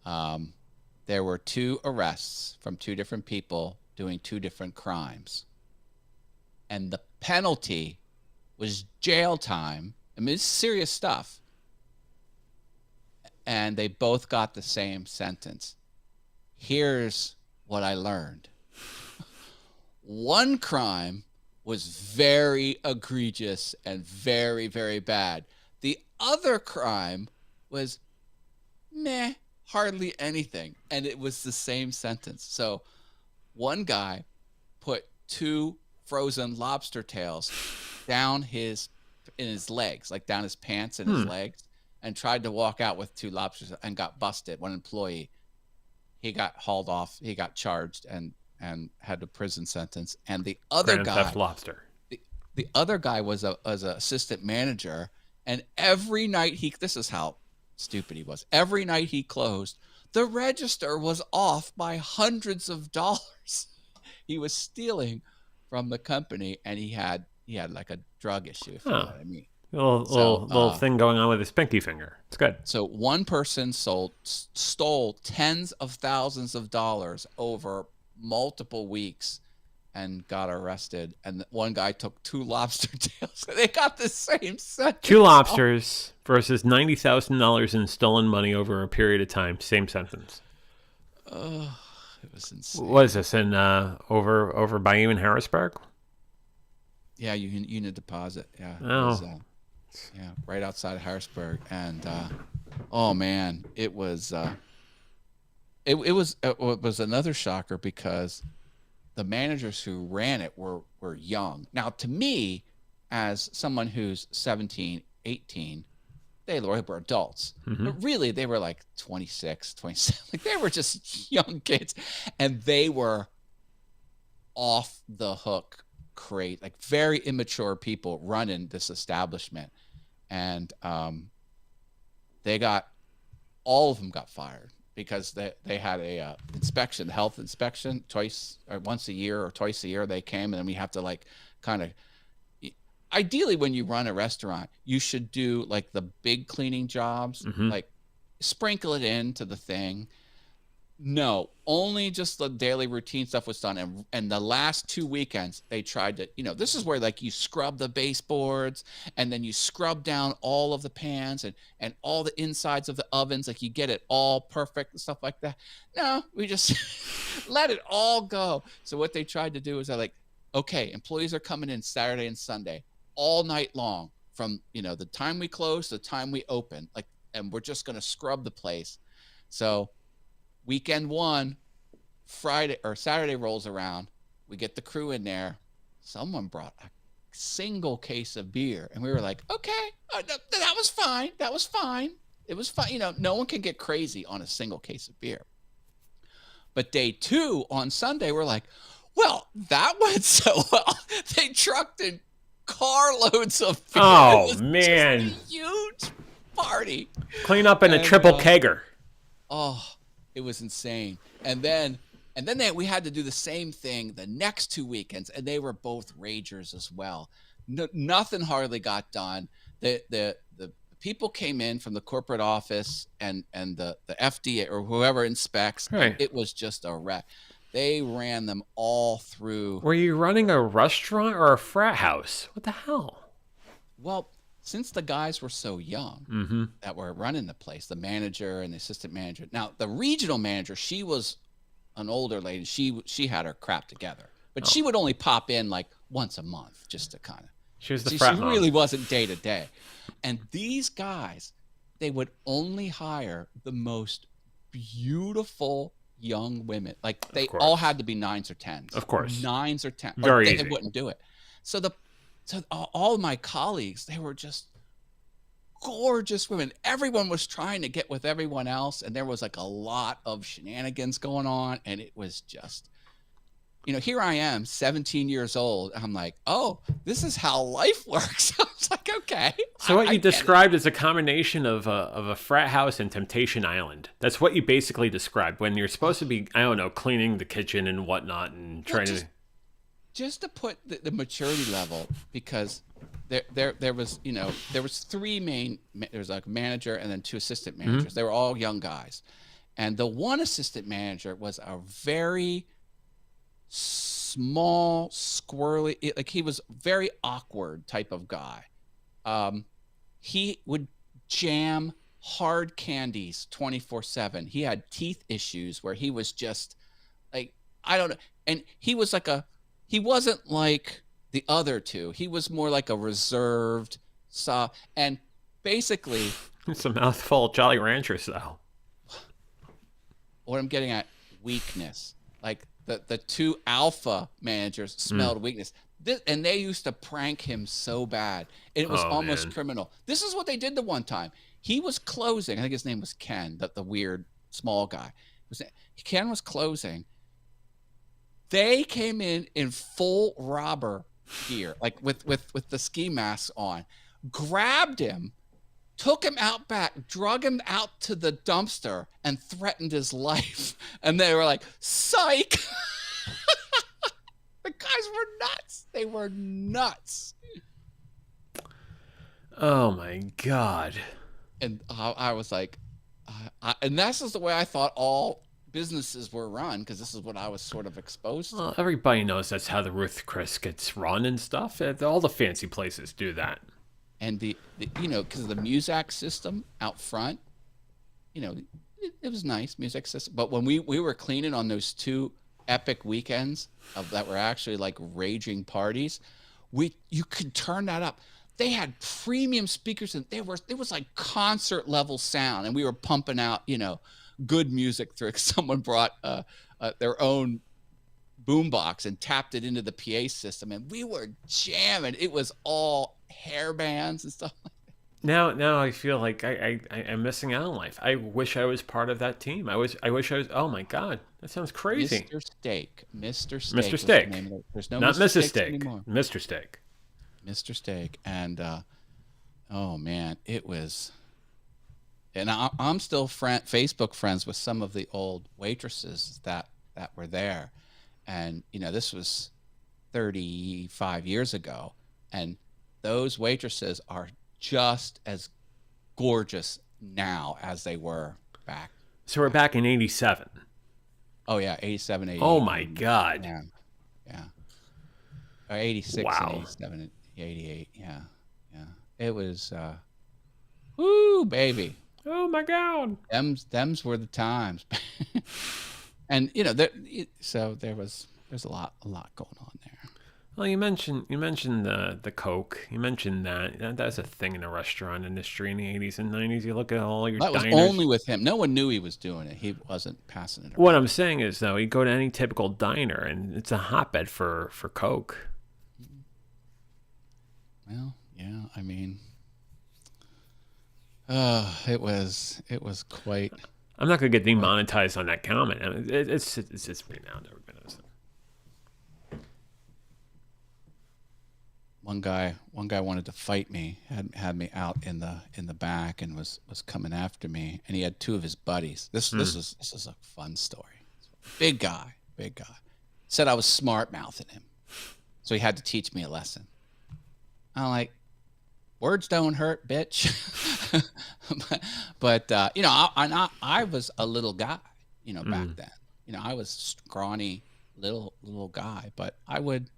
there were 2 arrests from 2 different people doing 2 different crimes. And the penalty was jail time. I mean, it's serious stuff. And they both got the same sentence. Here's what I learned. One crime was very egregious and very, very bad. The other crime was hardly anything. And it was the same sentence. So one guy put 2 frozen lobster tails down in his legs, like down his pants and his legs, and tried to walk out with 2 lobsters and got busted. One employee, he got hauled off. He got charged and had a prison sentence. And the other Grand guy, Theft Lobster. the other guy was a assistant manager, and every night this is how stupid he was. Every night he closed, the register was off by hundreds of dollars. He was stealing from the company, and he had like a drug issue, if you know what I mean. Little thing going on with his pinky finger. It's good. So one person stole tens of thousands of dollars over multiple weeks and got arrested. And one guy took 2 lobster tails. They got the same sentence. 2 lobsters versus $90,000 in stolen money over a period of time. Same sentence. Oh, it was insane. What is this in over by you in Harrisburg? Yeah, Union Deposit. Yeah. Oh. Yeah, right outside of Harrisburg. And oh man, it was another shocker because the managers who ran it were young. Now, to me, as someone who's 17, 18, they were adults. Mm-hmm. But really, they were like 26, 27. Like, they were just young kids. And they were off the hook like very immature people running this establishment. And all of them got fired because they had a inspection, health inspection, once a year or twice a year they came, and then we have to like kind of, ideally when you run a restaurant, you should do like the big cleaning jobs, Mm-hmm. like sprinkle it into the thing. No, only just the daily routine stuff was done. And the last 2 weekends they tried to, this is where like you scrub the baseboards and then you scrub down all of the pans and all the insides of the ovens. Like you get it all perfect and stuff like that. No, we just let it all go. So what they tried to do is they're like, okay, employees are coming in Saturday and Sunday all night long from, the time we close to the time we open, like, and we're just going to scrub the place. So weekend 1, Friday or Saturday rolls around. We get the crew in there. Someone brought a single case of beer, and we were like, "Okay, that was fine. That was fine. It was fine." No one can get crazy on a single case of beer. But day 2 on Sunday, we're like, "Well, that went so well." They trucked in carloads of beer. Oh, it was man! just a huge party. Clean up in a triple kegger. Oh. It was insane. And then we had to do the same thing the next 2 weekends, and they were both ragers as well. Nothing hardly got done. The people came in from the corporate office and the FDA or whoever inspects. Right. It was just a wreck. They ran them all through. Were you running a restaurant or a frat house? What the hell? Well, since the guys were so young Mm-hmm. that were running the place, the manager and the assistant manager. Now, the regional manager, she was an older lady. She had her crap together, but she would only pop in like once a month just to kind of. She was the She frat mom. really wasn't day to day. And these guys, they would only hire the most beautiful young women. Like they all had to be 9s or 10s. Of course. 9s or 10s. Very They easy. wouldn't do it. So all my colleagues, they were just gorgeous women. Everyone was trying to get with everyone else, and there was like a lot of shenanigans going on, and it was just, here I am, 17 years old. I'm like, oh, this is how life works. I was like, okay. So what you described is a combination of a frat house and Temptation Island. That's what you basically described when you're supposed to be, I don't know, cleaning the kitchen and whatnot and trying to. Just to put the maturity level, because there was 3 main. There was like a manager and then 2 assistant managers. Mm-hmm. They were all young guys, and the one assistant manager was a very small, squirrely. Like he was very awkward type of guy. He would jam hard candies 24/7. He had teeth issues where he was just like, I don't know, and he was like he wasn't like the other 2. He was more like a reserved, soft, and basically, It's a mouthful of Jolly Ranchers, though. what I'm getting at, weakness. Like the 2 alpha managers smelled weakness. And they used to prank him so bad. It was almost criminal. This is what they did the one time. He was closing. I think his name was Ken, the weird small guy. Canada was closing. They came in full robber gear, like with the ski masks on, grabbed him, took him out back, drug him out to the dumpster, and threatened his life. And they were like, "Psych!" The guys were nuts. They were nuts. Oh my God. And I was like, and that's just the way I thought all businesses were run, because this is what I was sort of exposed to. Well, everybody knows that's how the Ruth Chris gets run and stuff. All the fancy places do that. And the because of the Muzak system out front, it was nice, Muzak system. But when we were cleaning on those 2 epic weekends that were actually like raging parties, you could turn that up. They had premium speakers, and it was like concert level sound, and we were pumping out good music through. Someone brought their own boombox and tapped it into the PA system, and we were jamming. It was all hair bands and stuff like that. Now I feel like I'm missing out on life. I wish I was part of that team. I wish I was. Oh my God, that sounds crazy. Mr. Steak. Mr. Steak. There's no Not Mr. Mrs. Steak anymore. Mr. Steak. Mr. Steak. And oh man, it was. And I'm still Facebook friends with some of the old waitresses that were there. And, this was 35 years ago. And those waitresses are just as gorgeous now as they were back. So we're back in 87. Oh, yeah, 87, 88. Oh, my God. Yeah. Yeah. 86, Wow. 87, 88. Yeah. Yeah. It was, woo, baby. Oh, my God. Them's were the times. And so there's a lot going on there. Well, you mentioned the Coke. You mentioned that's a thing in the restaurant industry in the 80s and 90s. You look at all your diners. That was only with him. No one knew he was doing it. He wasn't passing it around. What I'm saying is, though, you go to any typical diner and it's a hotbed for Coke. Well, yeah, I mean, it was quite. I'm not going to get demonetized on that comment. I mean, it's pretty now. Never been innocent. One guy wanted to fight me. Had me out in the back and was coming after me. And he had 2 of his buddies. This is a fun story. Big guy. Said I was smart mouthing him, so he had to teach me a lesson. I'm like, words don't hurt, bitch. but I was a little guy, back then. I was scrawny little guy, but I'd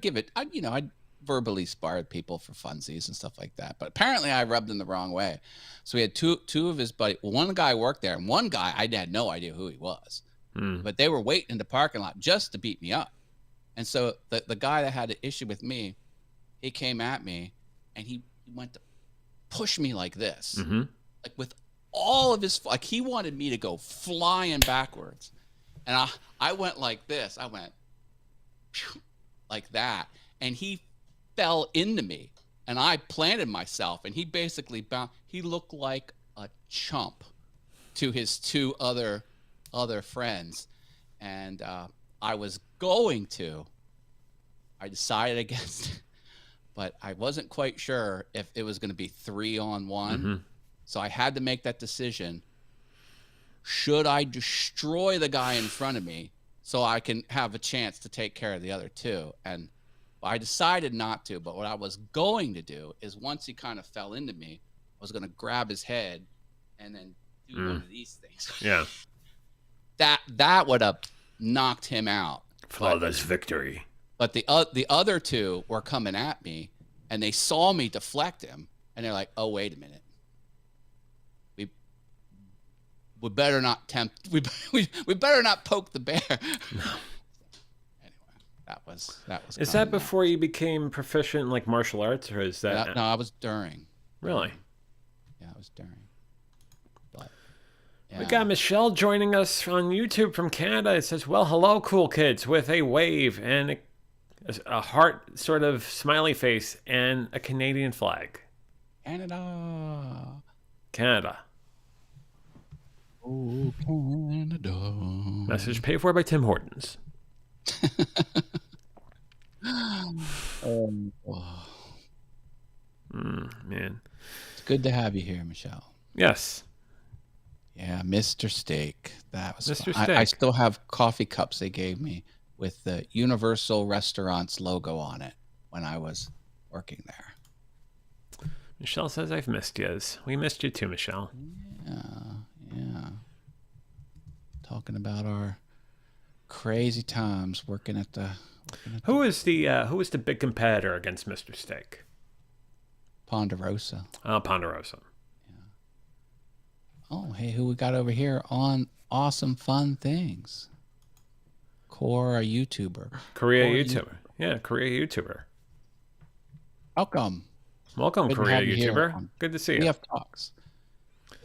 give it. I'd verbally sparred people for funsies and stuff like that. But apparently, I rubbed them the wrong way. So we had two of his buddies. Well, one guy worked there, and one guy I had no idea who he was. But they were waiting in the parking lot just to beat me up. And so the guy that had an issue with me, he came at me, and he went to push me like this, like with all of his, like he wanted me to go flying backwards. And I went like this. I went like that. And he fell into me, and I planted myself, and he basically bounced. He looked like a chump to his 2 other friends. And I decided against it, but I wasn't quite sure if it was going to be 3-on-1. So I had to make that decision. Should I destroy the guy in front of me so I can have a chance to take care of the other 2? And I decided not to, but what I was going to do is, once he kind of fell into me, I was going to grab his head and then do one of these things. Yeah. That would have knocked him out. Flawless victory. But the other 2 were coming at me, and they saw me deflect him, and they're like, "Oh, wait a minute. We better not tempt. We better not poke the bear." No. Anyway, that was. Is that before you became proficient in like martial arts, or is that? No, I was during. Really? Yeah, I was during. But yeah. We got Michelle joining us on YouTube from Canada. It says, "Well, hello, cool kids," with a wave and a heart sort of smiley face and a Canadian flag. Canada. Oh, Canada. Message paid for by Tim Hortons. Oh, Man. it's good to have you here, Michelle. Yes. Yeah, Mr. Steak. That was Mr. fun. I Steak. still have coffee cups they gave me with the Universal Restaurants logo on it when I was working there. Michelle says I've missed you. We missed you too, Michelle. Yeah. Talking about our crazy times working at the Who is the big competitor against Mr. Steak? Ponderosa. Ponderosa. Oh, hey, who we got over here on Awesome Fun Things? Core, a YouTuber. Korea Core YouTuber. Yeah, Korea YouTuber. Welcome. Welcome, Good to Korea have you here YouTuber. on Good to see We you. Have Talks.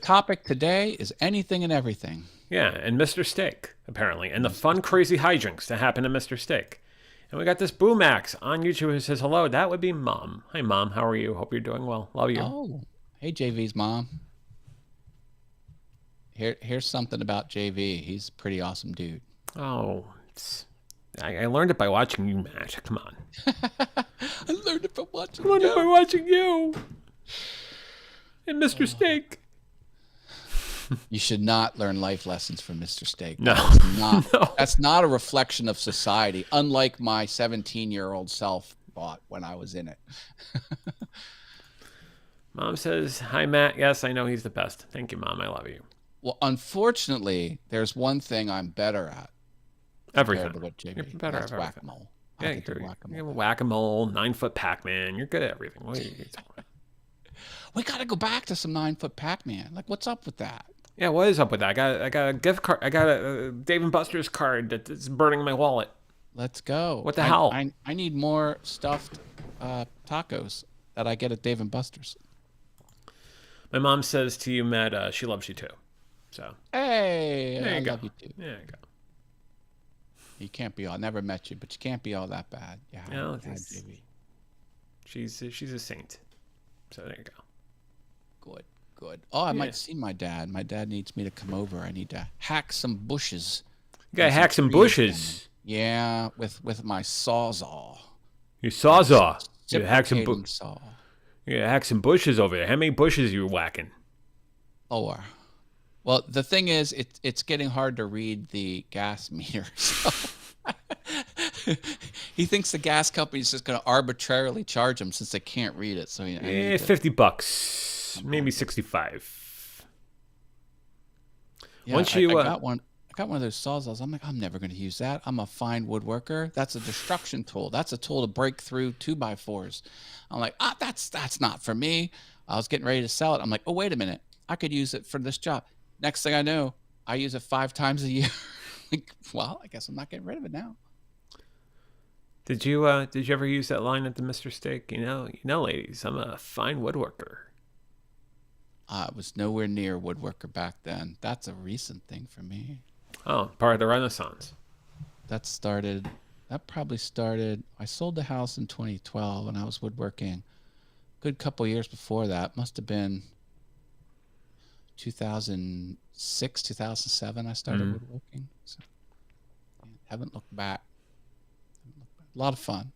Topic today is anything and everything. Yeah, and Mr. Steak, apparently, and the fun, crazy hijinks that happen to Mr. Steak. And we got this Boomax on YouTube who says hello. That would be Mom. Hi, Mom. How are you? Hope you're doing well. Love you. Oh, hey, JV's mom. Here's something about JV. He's a pretty awesome dude. Oh, I learned it by watching you, Matt. Come on. I learned it from watching. I learned it by watching you. And Mr. Steak. You should not learn life lessons from Mr. Steak. No. That's not a reflection of society, unlike my 17-year-old self thought when I was in it. Mom says, hi, Matt. Yes, I know he's the best. Thank you, Mom. I love you. Well, unfortunately, there's one thing I'm better at. Everything. To what JV. You're better That's at everything. whack-a-mole. Yeah, you're whack-a-mole, 9-foot Pac-Man. You're good at everything. What are you talking about? We got to go back to some 9-foot Pac-Man. Like, what's up with that? Yeah, what is up with that? I got a gift card. I got a Dave & Buster's card that's burning my wallet. Let's go. What the hell? I need more stuffed tacos that I get at Dave & Buster's. My mom says to you, Matt, she loves you too. So Hey, there you go. love you too. There you go. You can't be all. Never met you, but you can't be all that bad. Yeah, No, JV. she's a saint. So there you go. Good. Oh, I might see my dad. My dad needs me to come over. I need to hack some bushes. You gotta hack some bushes. Yeah, with my sawzall. You sawzall. You hack some Reciprocating saw. You hack some bushes over there. How many bushes you whacking? 4. Well, the thing is, it's getting hard to read the gas meter. So he thinks the gas company's just going to arbitrarily charge him since they can't read it. So $50, maybe 65. Yeah, Once you I got one. I got one of those sawzalls. I'm like, I'm never going to use that. I'm a fine woodworker. That's a destruction tool. That's a tool to break through 2x4s. I'm like, that's not for me. I was getting ready to sell it. I'm like, oh, wait a minute. I could use it for this job. Next thing I know, I use it 5 times a year. Like, well, I guess I'm not getting rid of it now. Did you ever use that line at the Mr. Steak? You know, ladies, I'm a fine woodworker. I was nowhere near woodworker back then. That's a recent thing for me. Oh, part of the Renaissance. That probably started. I sold the house in 2012, and I was woodworking a good couple years before that. Must have been 2006, 2007. I started woodworking. So, haven't looked back. A lot of fun.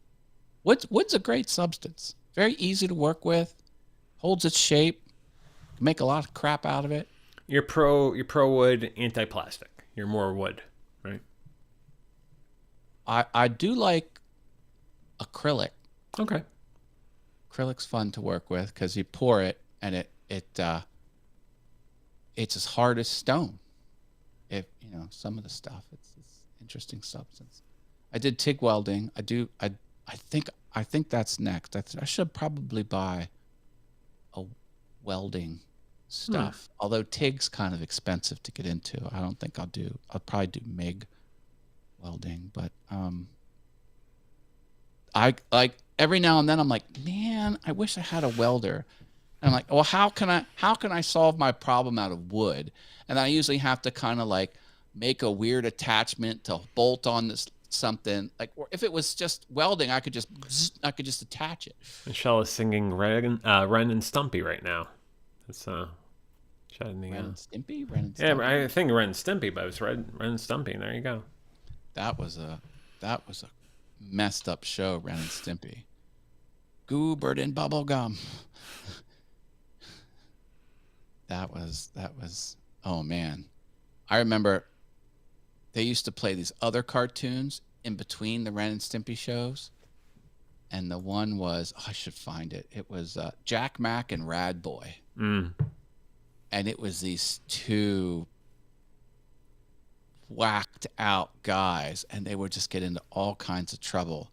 Wood's a great substance. Very easy to work with. Holds its shape. Make a lot of crap out of it. You're pro wood, anti-plastic. You're more wood, right? I do like acrylic. Okay. Acrylic's fun to work with because you pour it and it's as hard as stone. If some of the stuff, it's interesting substance. I did TIG welding. I think that's next. I should probably buy a welding stuff. Although TIG's kind of expensive to get into. I don't think I'll probably do MIG welding, but I like every now and then I'm like, man, I wish I had a welder. And I'm like, well, how can I solve my problem out of wood? And I usually have to kind of like make a weird attachment to bolt on this something. Like, or if it was just welding, I could just attach it. Michelle is singing Ren and Stumpy right now. It's Ren and Stimpy. Ren and Yeah, Stimpy. I think Ren and Stimpy, but it was Ren and Stumpy. There you go. That was a messed up show, Ren and Stimpy. Goobert and bubblegum. That was oh man. I remember they used to play these other cartoons in between the Ren and Stimpy shows. And the one was, I should find it. It was Jack Mack and Rad Boy. Mm. And it was these two whacked out guys, and they would just get into all kinds of trouble.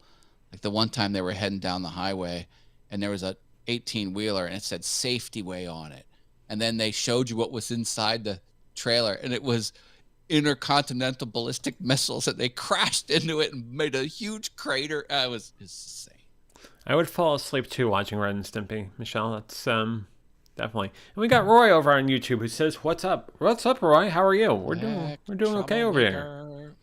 Like the one time they were heading down the highway, and there was a 18-wheeler, and it said safety way on it. And then they showed you what was inside the trailer, and it was intercontinental ballistic missiles, and they crashed into it and made a huge crater. It was insane. I would fall asleep too watching Ren and Stimpy, Michelle. That's definitely. And we got Roy over on YouTube who says, "What's up? What's up, Roy? How are you? We're doing okay over here.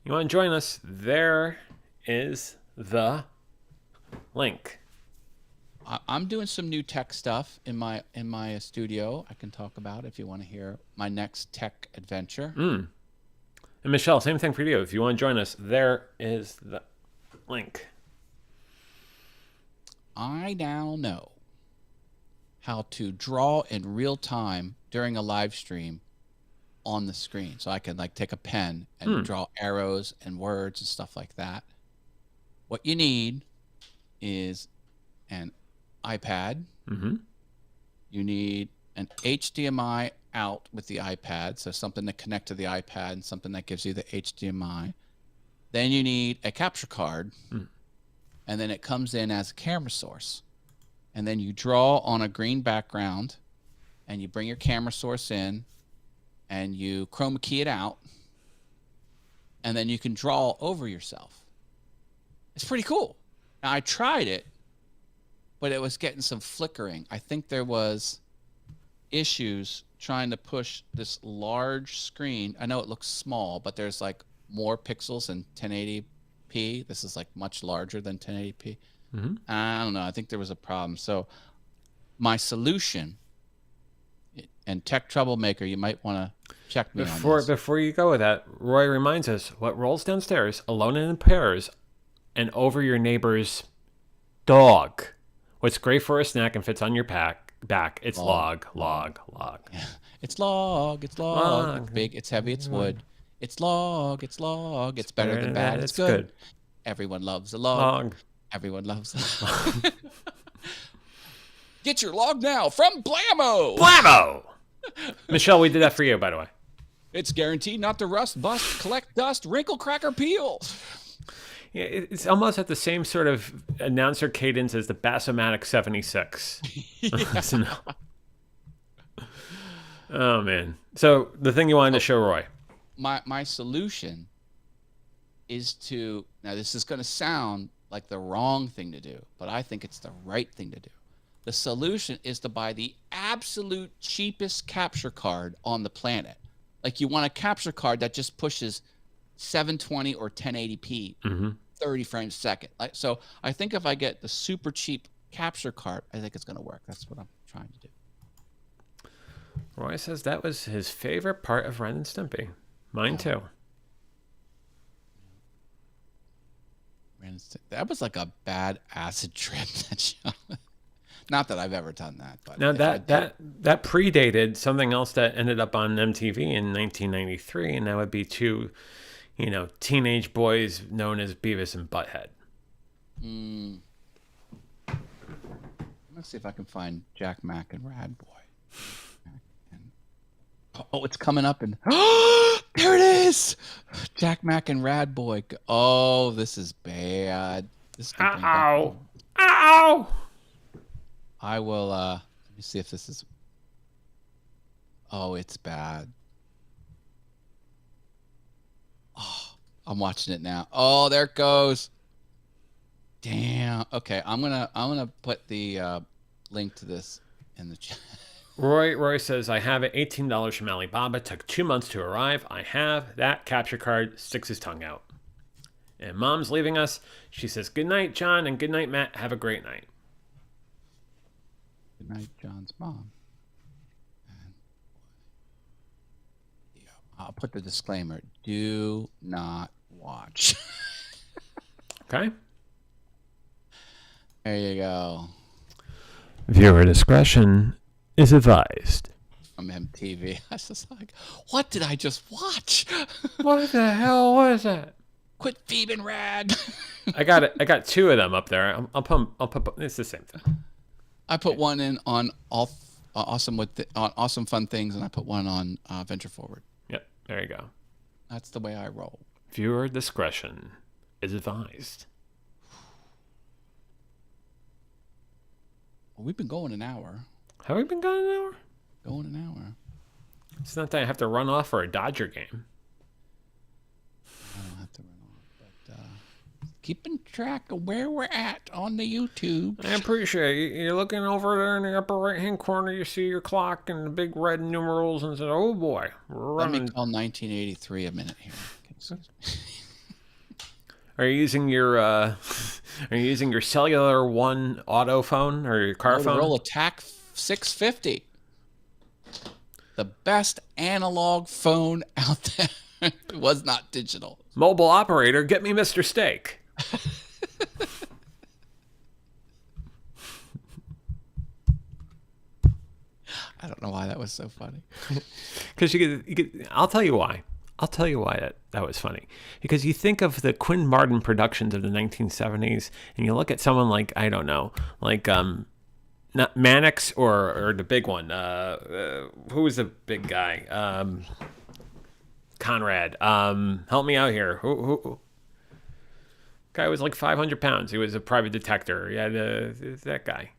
You want to join us? There is the link." I'm doing some new tech stuff in my studio. I can talk about if you want to hear my next tech adventure. And Michelle, same thing for you. If you want to join us, there is the link. I now know how to draw in real time during a live stream on the screen. So I can like take a pen and draw arrows and words and stuff like that. What you need is an iPad. Mm-hmm. You need an HDMI out with the iPad. So something to connect to the iPad and something that gives you the HDMI. Then you need a capture card. And then it comes in as a camera source. And then you draw on a green background and you bring your camera source in and you chroma key it out. And then you can draw over yourself. It's pretty cool. Now I tried it, but it was getting some flickering. I think there was issues trying to push this large screen. I know it looks small, but there's like more pixels in 1080p. This is like much larger than 1080p. I don't know. I think there was a problem. So my solution, and Tech Troublemaker, you might want to check me on this. Before you go with that, Roy reminds us what rolls downstairs alone and in pairs and over your neighbor's dog. What's great for a snack and fits on your back. It's log. Yeah. It's log. It's big. It's heavy. It's wood. It's log. It's better than bad. It's good. Everyone loves a log. Everyone loves a log. Get your log now from Blammo. Blammo! Michelle, we did that for you, by the way. It's guaranteed not to rust, bust, collect dust, wrinkle, crack, or peel. Yeah, it's almost at the same sort of announcer cadence as the Bassomatic 76. Oh, man. So the thing you wanted to show Roy. My solution is to, now this is going to sound like the wrong thing to do, but I think it's the right thing to do. The solution is to buy the absolute cheapest capture card on the planet. Like you want a capture card that just pushes 720 or 1080p, 30 frames a second. So I think if I get the super cheap capture card, I think it's going to work. That's what I'm trying to do. Roy says that was his favorite part of Ren and Stimpy. Mine too. That was like a bad acid trip. That show. Not that I've ever done that. But now that predated something else that ended up on MTV in 1993, and that would be two, teenage boys known as Beavis and Butthead. Let's see if I can find Jack Mack and Rad Boy. Oh, it's coming up and there it is. Jack Mack and Rad Boy. Oh, this is bad. This is Ow! I will let me see if this is. Oh, it's bad. Oh, I'm watching it now. Oh, there it goes. Damn. Okay, I'm gonna put the link to this in the chat. Roy says, I have it, $18 from Alibaba. Took 2 months to arrive. I have that capture card. Sticks his tongue out. And Mom's leaving us. She says, good night, John, and good night, Matt. Have a great night. Good night, John's mom. And I'll put the disclaimer: do not watch. Okay. There you go. Viewer discretion is advised. From MTV. I was just like, what did I just watch? What the hell was that? Quit thieving, Rad. I got it. I got two of them up there. I'll put. It's the same thing. I put one in on awesome fun things, and I put one on Venture Forward. Yep. There you go. That's the way I roll. Viewer discretion is advised. Well, we've been going an hour. Have we been going an hour? Going an hour. It's not that I have to run off for a Dodger game. I don't have to run off, but keeping track of where we're at on the YouTube. I appreciate it. You're looking over there in the upper right-hand corner. You see your clock and the big red numerals, and say, "Oh boy, we're Let running." me call 1983 a minute here. Are you using your Cellular One auto phone or your car phone? Motorola TAC 650. The best analog phone out there. It was not digital. Mobile operator, get me Mr. Steak. I don't know why that was so funny. Because you could. I'll tell you why. I'll tell you why that was funny. Because you think of the Quinn Martin productions of the 1970s, and you look at someone like, I don't know, like not Mannix or the big one. Who was the big guy? Conrad. Help me out here. Who? Guy was like 500 pounds. He was a private detective. Yeah, that guy.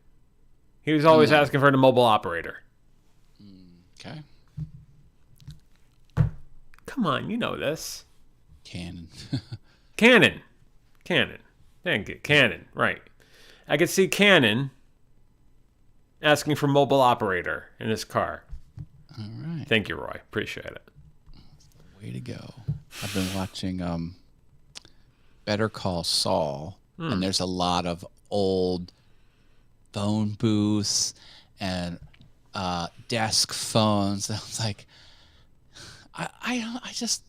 He was always asking for the mobile operator. Okay. Come on, you know this. Cannon. Cannon. Thank you. Cannon. Right. I could see Cannon asking for mobile operator in his car. All right. Thank you, Roy. Appreciate it. Way to go. I've been watching Better Call Saul, and there's a lot of old phone booths and desk phones. I was like, I just,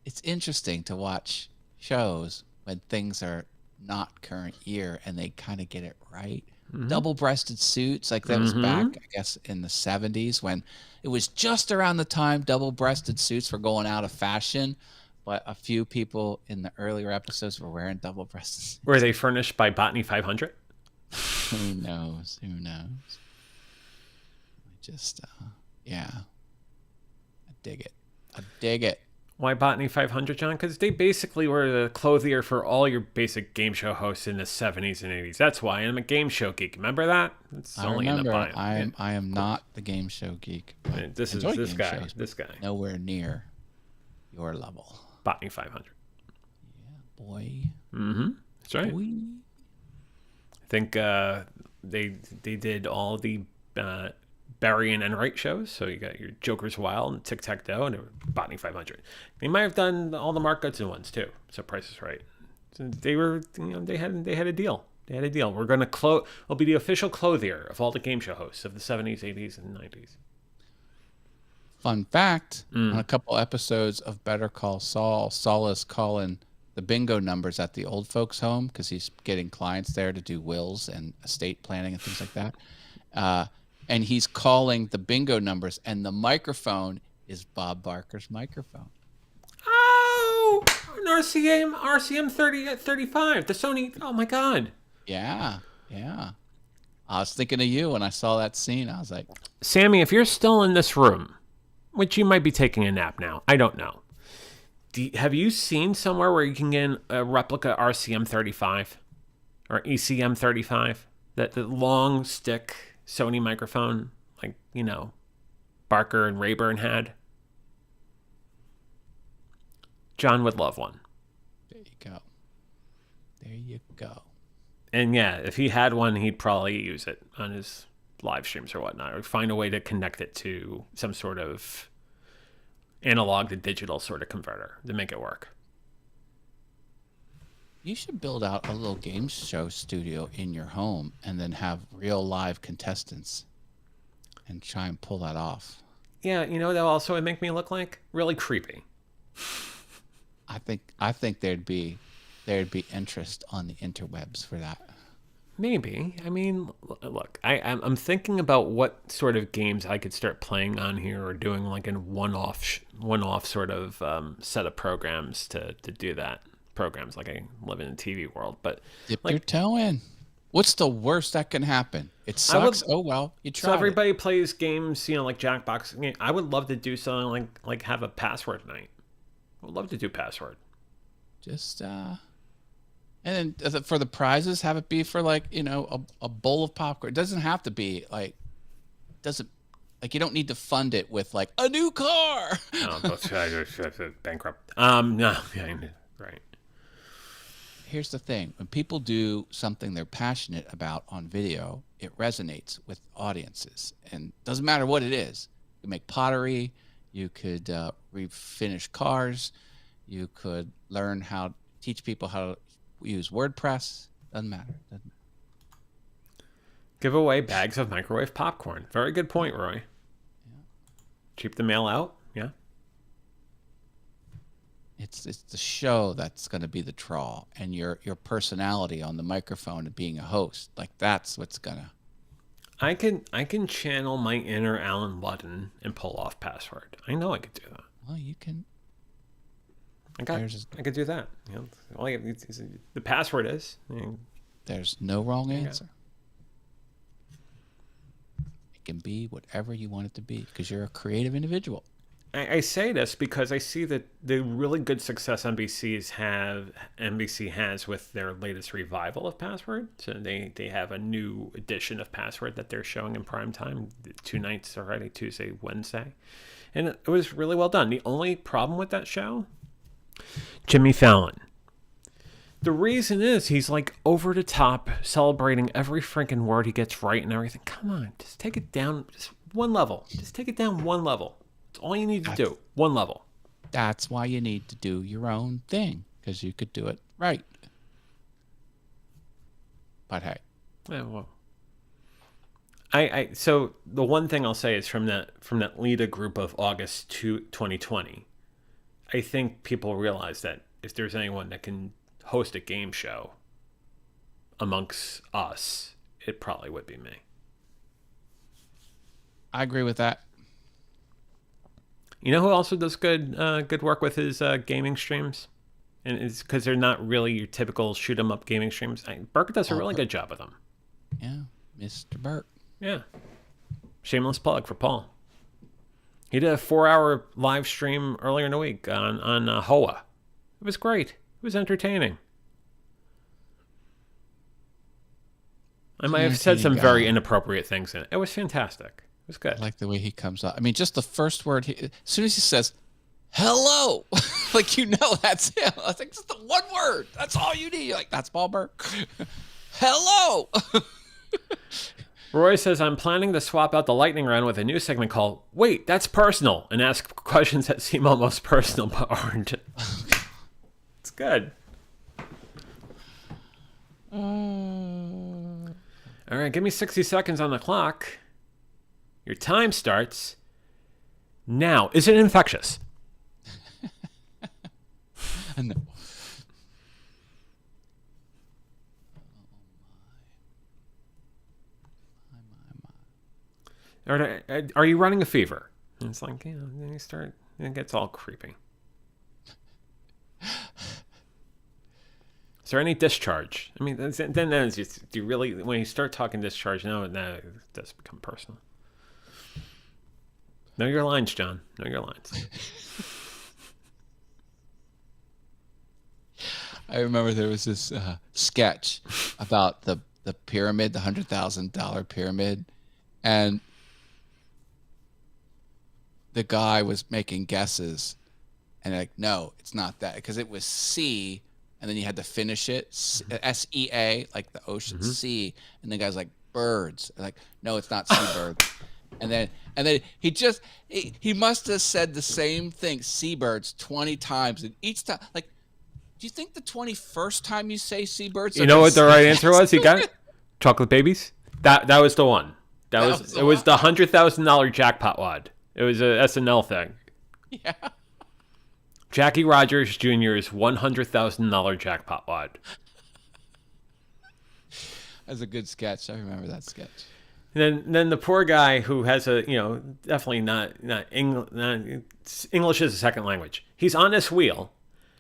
it's interesting to watch shows when things are not current year and they kind of get it right. Double-breasted suits, like that was back, I guess, in the 70s when it was just around the time double-breasted suits were going out of fashion, but a few people in the earlier episodes were wearing double-breasted suits. Were they furnished by Botany 500? Who knows? I just, yeah. I dig it. Why Botany 500, John? Because they basically were the clothier for all your basic game show hosts in the 70s and 80s. That's why I'm a game show geek. Remember that? It's I only remember. in the bio. I am not the game show geek. And this is enjoy this game guy. shows, This guy. Nowhere near your level. Botany 500. Yeah, boy. That's right. Boy. I think they did all the Barry and Enright shows. So you got your Joker's Wild and Tic Tac Toe and Botany 500. They might have done all the Mark Goodson ones too. So Price is Right. So they were, they had a deal. They had a deal. We're gonna We'll be the official clothier of all the game show hosts of the 70s, 80s, and 90s. Fun fact: on a couple episodes of Better Call Saul, Saul is calling the bingo numbers at the old folks' home because he's getting clients there to do wills and estate planning and things like that. And he's calling the bingo numbers, and the microphone is Bob Barker's microphone. Oh, an RCM 35, the Sony. Oh my God. Yeah. I was thinking of you when I saw that scene. I was like, Sammy, if you're still in this room, which you might be taking a nap now, I don't know. Have you seen somewhere where you can get a replica RCM 35 or ECM 35? That the long stick Sony microphone, like, Barker and Rayburn had? John would love one. there you go. And yeah, if he had one, he'd probably use it on his live streams or whatnot, or find a way to connect it to some sort of analog to digital sort of converter to make it work. You should build out a little game show studio in your home and then have real live contestants and try and pull that off. Yeah, you know what that also would make me look like? Really creepy. I think there'd be interest on the interwebs for that. Maybe. I mean, look, I'm thinking about what sort of games I could start playing on here, or doing like in one-off sort of set of programs to do that. Programs like I live in a TV world, but Dip like your toe in. What's the worst that can happen? It sucks. Oh well, you tried. so everybody plays games, like Jackbox. I would love to do something like have a password night. I would love to do password. Just and then for the prizes, have it be for like a bowl of popcorn. It doesn't have to be like doesn't like you don't need to fund it with like a new car. Oh, that's bankrupt. No, yeah, right. Here's the thing: when people do something they're passionate about on video, it resonates with audiences, and doesn't matter what it is. You make pottery, you could refinish cars, you could learn teach people how to use WordPress. Doesn't matter. Give away bags of microwave popcorn. Very good point, Roy. Yeah. Cheap the mail out. Yeah. It's the show that's going to be the draw, and your personality on the microphone and being a host. Like that's what's gonna. I can channel my inner Alan Ludden and pull off password. I know I could do that. Well, you can. I could do that. All the password is. There's no wrong answer. It can be whatever you want it to be because you're a creative individual. I say this because I see that the really good success NBC has with their latest revival of Password. So they have a new edition of Password that they're showing in prime time 2 nights already, Tuesday, Wednesday. And it was really well done. The only problem with that show, Jimmy Fallon. The reason is he's like over the top, celebrating every freaking word he gets right and everything. Come on, just take it down just one level. Just take it down one level. That's all you need to do. One level. That's why you need to do your own thing, because you could do it right. But hey. Yeah, well. So the one thing I'll say is from that LIDA group of August 2020, I think people realize that if there's anyone that can host a game show amongst us, it probably would be me. I agree with that. You know who also does good work with his gaming streams? And it's because they're not really your typical shoot 'em up gaming streams. Burke does a really good job with them. Yeah, Mr. Burke. Yeah. Shameless plug for Paul. He did a 4-hour live stream earlier in the week on Hoa. It was great. It was entertaining. I might have said some very inappropriate things in it. It was fantastic. It was good. I like the way he comes out. I mean, just the first word, as soon as he says, hello, like, that's him. I think just the one word. That's all you need. You're like, that's Paul Burke. Hello. Roy says, I'm planning to swap out the lightning round with a new segment called Wait, That's Personal, and ask questions that seem almost personal but aren't. It's good. All right, give me 60 seconds on the clock. Your time starts now. Is it infectious? No. Are you running a fever? And it's like, then you start, it gets all creepy. Is there any discharge? I mean, then it's just, do you really, when you start talking discharge, now it does become personal. Know your lines, John. Know your lines. I remember there was this sketch about the pyramid, the $100,000 pyramid, and the guy was making guesses, and like, no, it's not that, because it was C, and then you had to finish it, SEA, like the ocean, sea, and the guy's like, birds, like, no, it's not seabirds. And then he must have said the same thing, seabirds, 20 times, and each time, like, do you think the 21st time you say seabirds, you know what the right answer was? You got it? Chocolate babies. That was the one. It was the $100,000 jackpot wad. It was a SNL thing. Yeah. Jackie Rogers Jr.'s $100,000 jackpot wad. That's a good sketch. I remember that sketch. And then the poor guy who has a, definitely not English is a second language. He's on this wheel.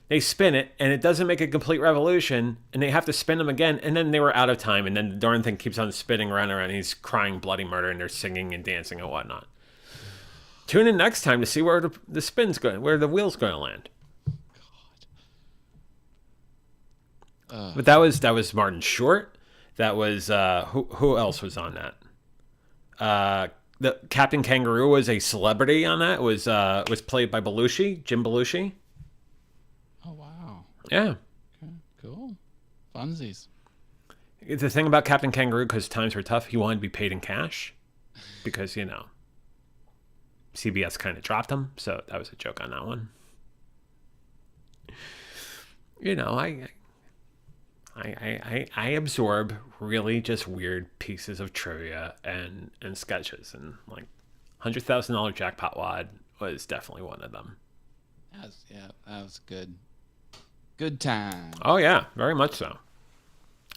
They spin it, and it doesn't make a complete revolution, and they have to spin him again, and then they were out of time, and then the darn thing keeps on spinning around, and he's crying bloody murder, and they're singing and dancing and whatnot. Tune in next time to see where the spin's going, where the wheel's going to land. But that was Martin Short. That was who else was on that? The Captain Kangaroo was a celebrity on that. It was played by Belushi, Jim Belushi. Oh wow. Yeah. Okay, cool. Funsies. The thing about Captain Kangaroo, because times were tough, he wanted to be paid in cash, because CBS kind of dropped him, so that was a joke on that one. I absorb really just weird pieces of trivia and sketches, and like $100,000 jackpot wad was definitely one of them. That was good. Good time. Oh yeah, very much so.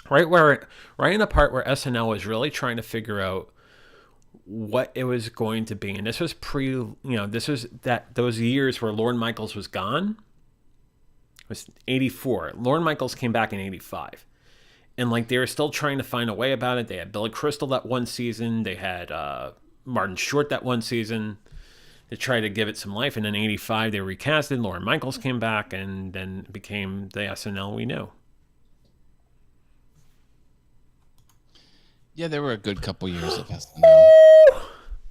Right in the part where SNL was really trying to figure out what it was going to be, and this was those years where Lorne Michaels was gone. It was 84. Lorne Michaels came back in 85. And like they were still trying to find a way about it. They had Billy Crystal that one season. They had Martin Short that one season. They tried to give it some life. And in 85, they recasted. Lorne Michaels came back and then became the SNL we knew. Yeah, there were a good couple years of SNL.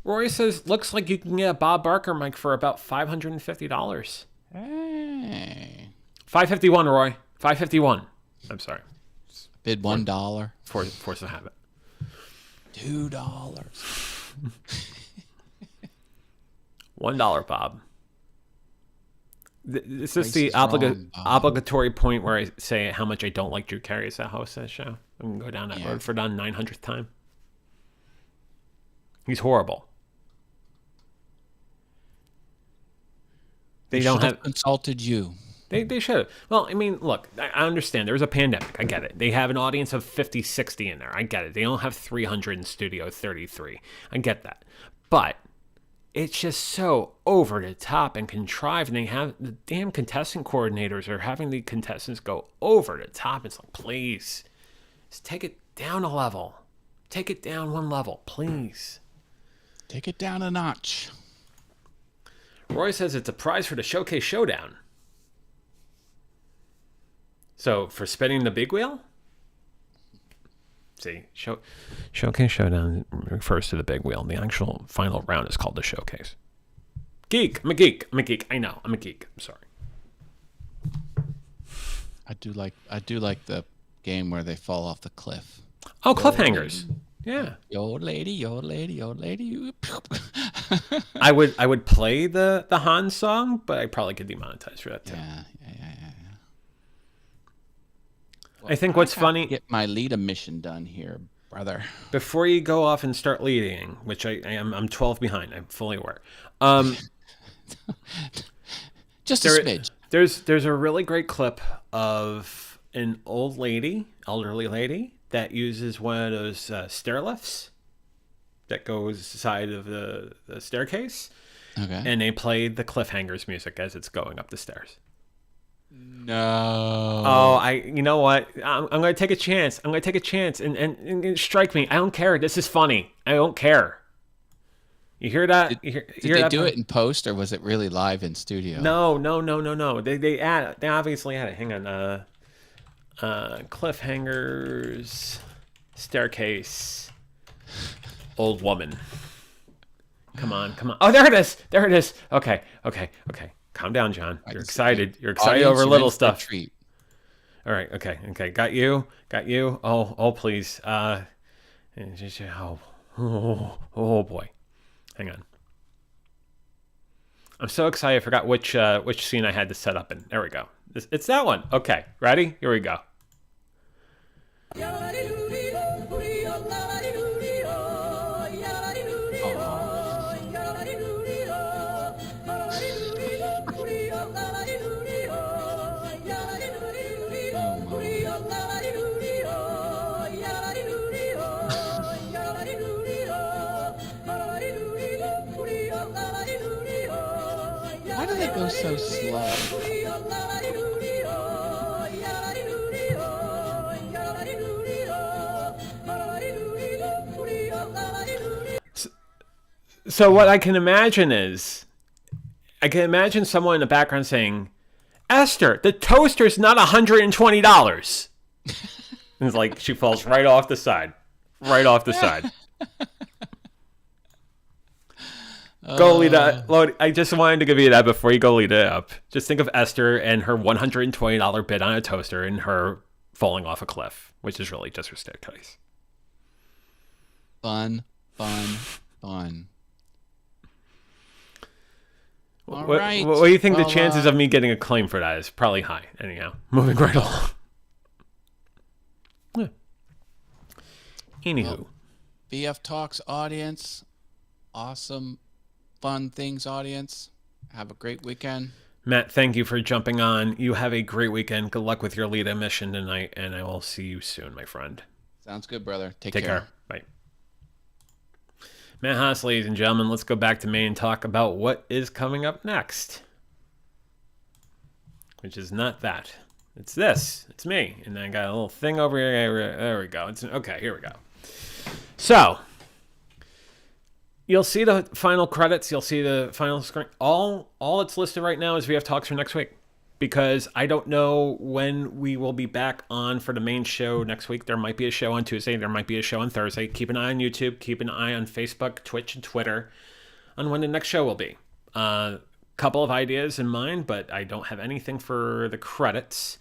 Roy says, looks like you can get a Bob Barker mic for about $550. Hey. $551, Roy. $551. I'm sorry. Bid $1. Force of habit. $2. $1, Bob. Is this the obligatory point where I say how much I don't like Drew Carey as a host of that show? I'm going to go down that road for the 900th time. He's horrible. They don't have consulted you. They should have. Well, I mean, look, I understand. There's a pandemic. I get it. They have an audience of 50, 60 in there. I get it. They don't have 300 in Studio 33. I get that. But it's just so over the top and contrived. And they have the damn contestant coordinators are having the contestants go over the top. It's like, please, just take it down a level. Take it down one level, please. Take it down a notch. Roy says it's a prize for the Showcase Showdown. So for spinning the big wheel? See, Showcase Showdown refers to the big wheel. The actual final round is called the Showcase. Geek. I'm a geek. I know. I'm a geek. I'm sorry. I do like the game where they fall off the cliff. Oh, cliffhangers. Yeah. Yo lady. I would play the Han song, but I probably could demonetize for that too. Yeah. Well, I think what's funny. Get my lead mission done here, brother. Before you go off and start leading, which I'm 12 behind. I'm fully aware. Just a smidge. There's a really great clip of an elderly lady that uses one of those stair lifts that goes side of the staircase. Okay. And they play the cliffhangers music as it's going up the stairs. No. Oh, you know what? I'm going to take a chance. And strike me. I don't care. This is funny. I don't care. You hear that? Did they do it in post, or was it really live in studio? No. They obviously had it. Hang on. Cliffhangers, staircase, old woman. Come on. Oh, there it is. Okay. Calm down, John. You're excited. You're excited over little stuff. Treat. All right. Okay. Got you. Oh, please. Oh boy. Hang on. I'm so excited. I forgot which scene I had to set up in. There we go. It's that one. Okay. Ready? Here we go. go so slow. So what I can imagine is, I can imagine someone in the background saying, Esther, the toaster's not $120. And it's like she falls right off the side. Right off the side. Go lead that. I just wanted to give you that before you go lead it up. Just think of Esther and her $120 bid on a toaster and her falling off a cliff, which is really just her staircase. Fun, fun, fun. All what, right. What do you think the chances of me getting a claim for that is? Probably high. Anyhow, moving right along. Yeah. Anywho. Well, VF Talks audience, awesome, fun things audience. Have a great weekend. Matt, thank you for jumping on. You have a great weekend. Good luck with your Lita mission tonight, and I will see you soon, my friend. Sounds good, brother. Take care. Bye. Matt Haas, ladies and gentlemen, let's go back to Maine and talk about what is coming up next. Which is not that. It's this. It's me. And I got a little thing over here. There we go. Okay, here we go. So, you'll see the final credits. You'll see the final screen. All it's listed right now is VF Talks for next week. Because I don't know when we will be back on for the main show next week. There might be a show on Tuesday. There might be a show on Thursday. Keep an eye on YouTube. Keep an eye on Facebook, Twitch, and Twitter on when the next show will be. Couple of ideas in mind, but I don't have anything for the credits.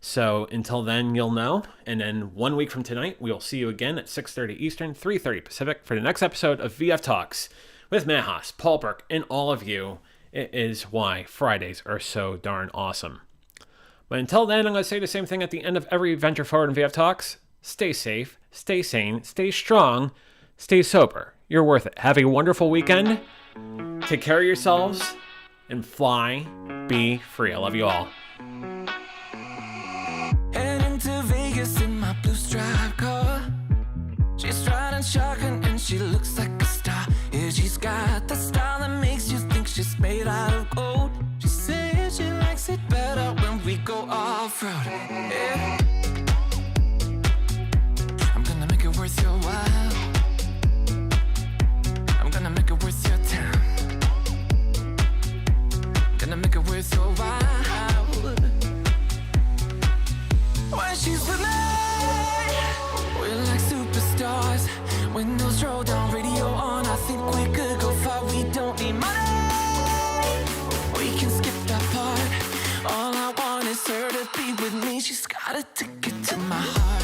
So until then, you'll know. And then 1 week from tonight, we will see you again at 6:30 Eastern, 3:30 Pacific for the next episode of VF Talks with Matt Haas, Paul Burke, and all of you. It is why Fridays are so darn awesome. But until then, I'm going to say the same thing at the end of every Venture Forward in VF Talks. Stay safe, stay sane, stay strong, stay sober. You're worth it. Have a wonderful weekend. Take care of yourselves and fly, be free. I love you all. Heading to Vegas in my blue stripe car. She's riding shotgun and she looks like a star. Yeah, she's got the style that makes you think she's made out of gold. She says she likes it better when we go off-road. Yeah. I'm gonna make it worth your while. I'm gonna make it worth your time. Gonna make it worth your while. When she's with me, we're like superstars. Windows roll down, radio on. I think we could go far. We don't need money. We can skip that part. All I want is her to be with me. She's got a ticket to my heart.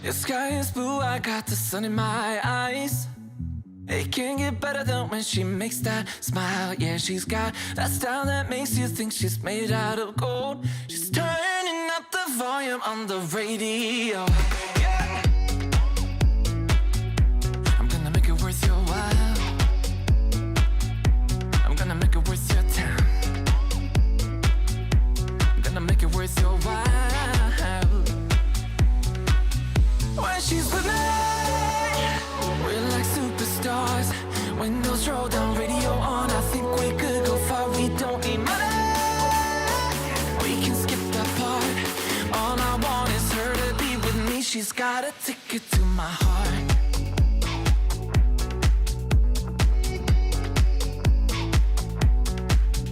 The sky is blue, I got the sun in my eyes. It can't get better than when she makes that smile. Yeah, she's got that style that makes you think she's made out of gold. She's turning up the volume on the radio. Yeah. I'm gonna make it worth your while. I'm gonna make it worth your time. I'm gonna make it worth your while. When she's with me, we're like superstars. Windows roll down, radio on. I think we could go far. We don't need money. We can skip that part. All I want is her to be with me. She's got a ticket to my heart.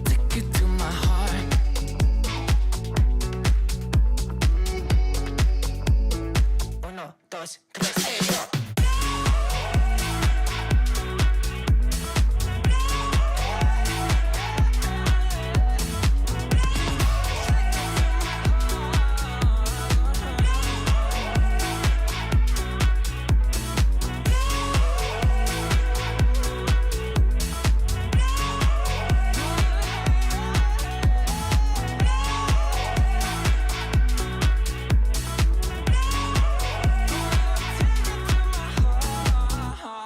Ticket to my heart. 1, 2, 3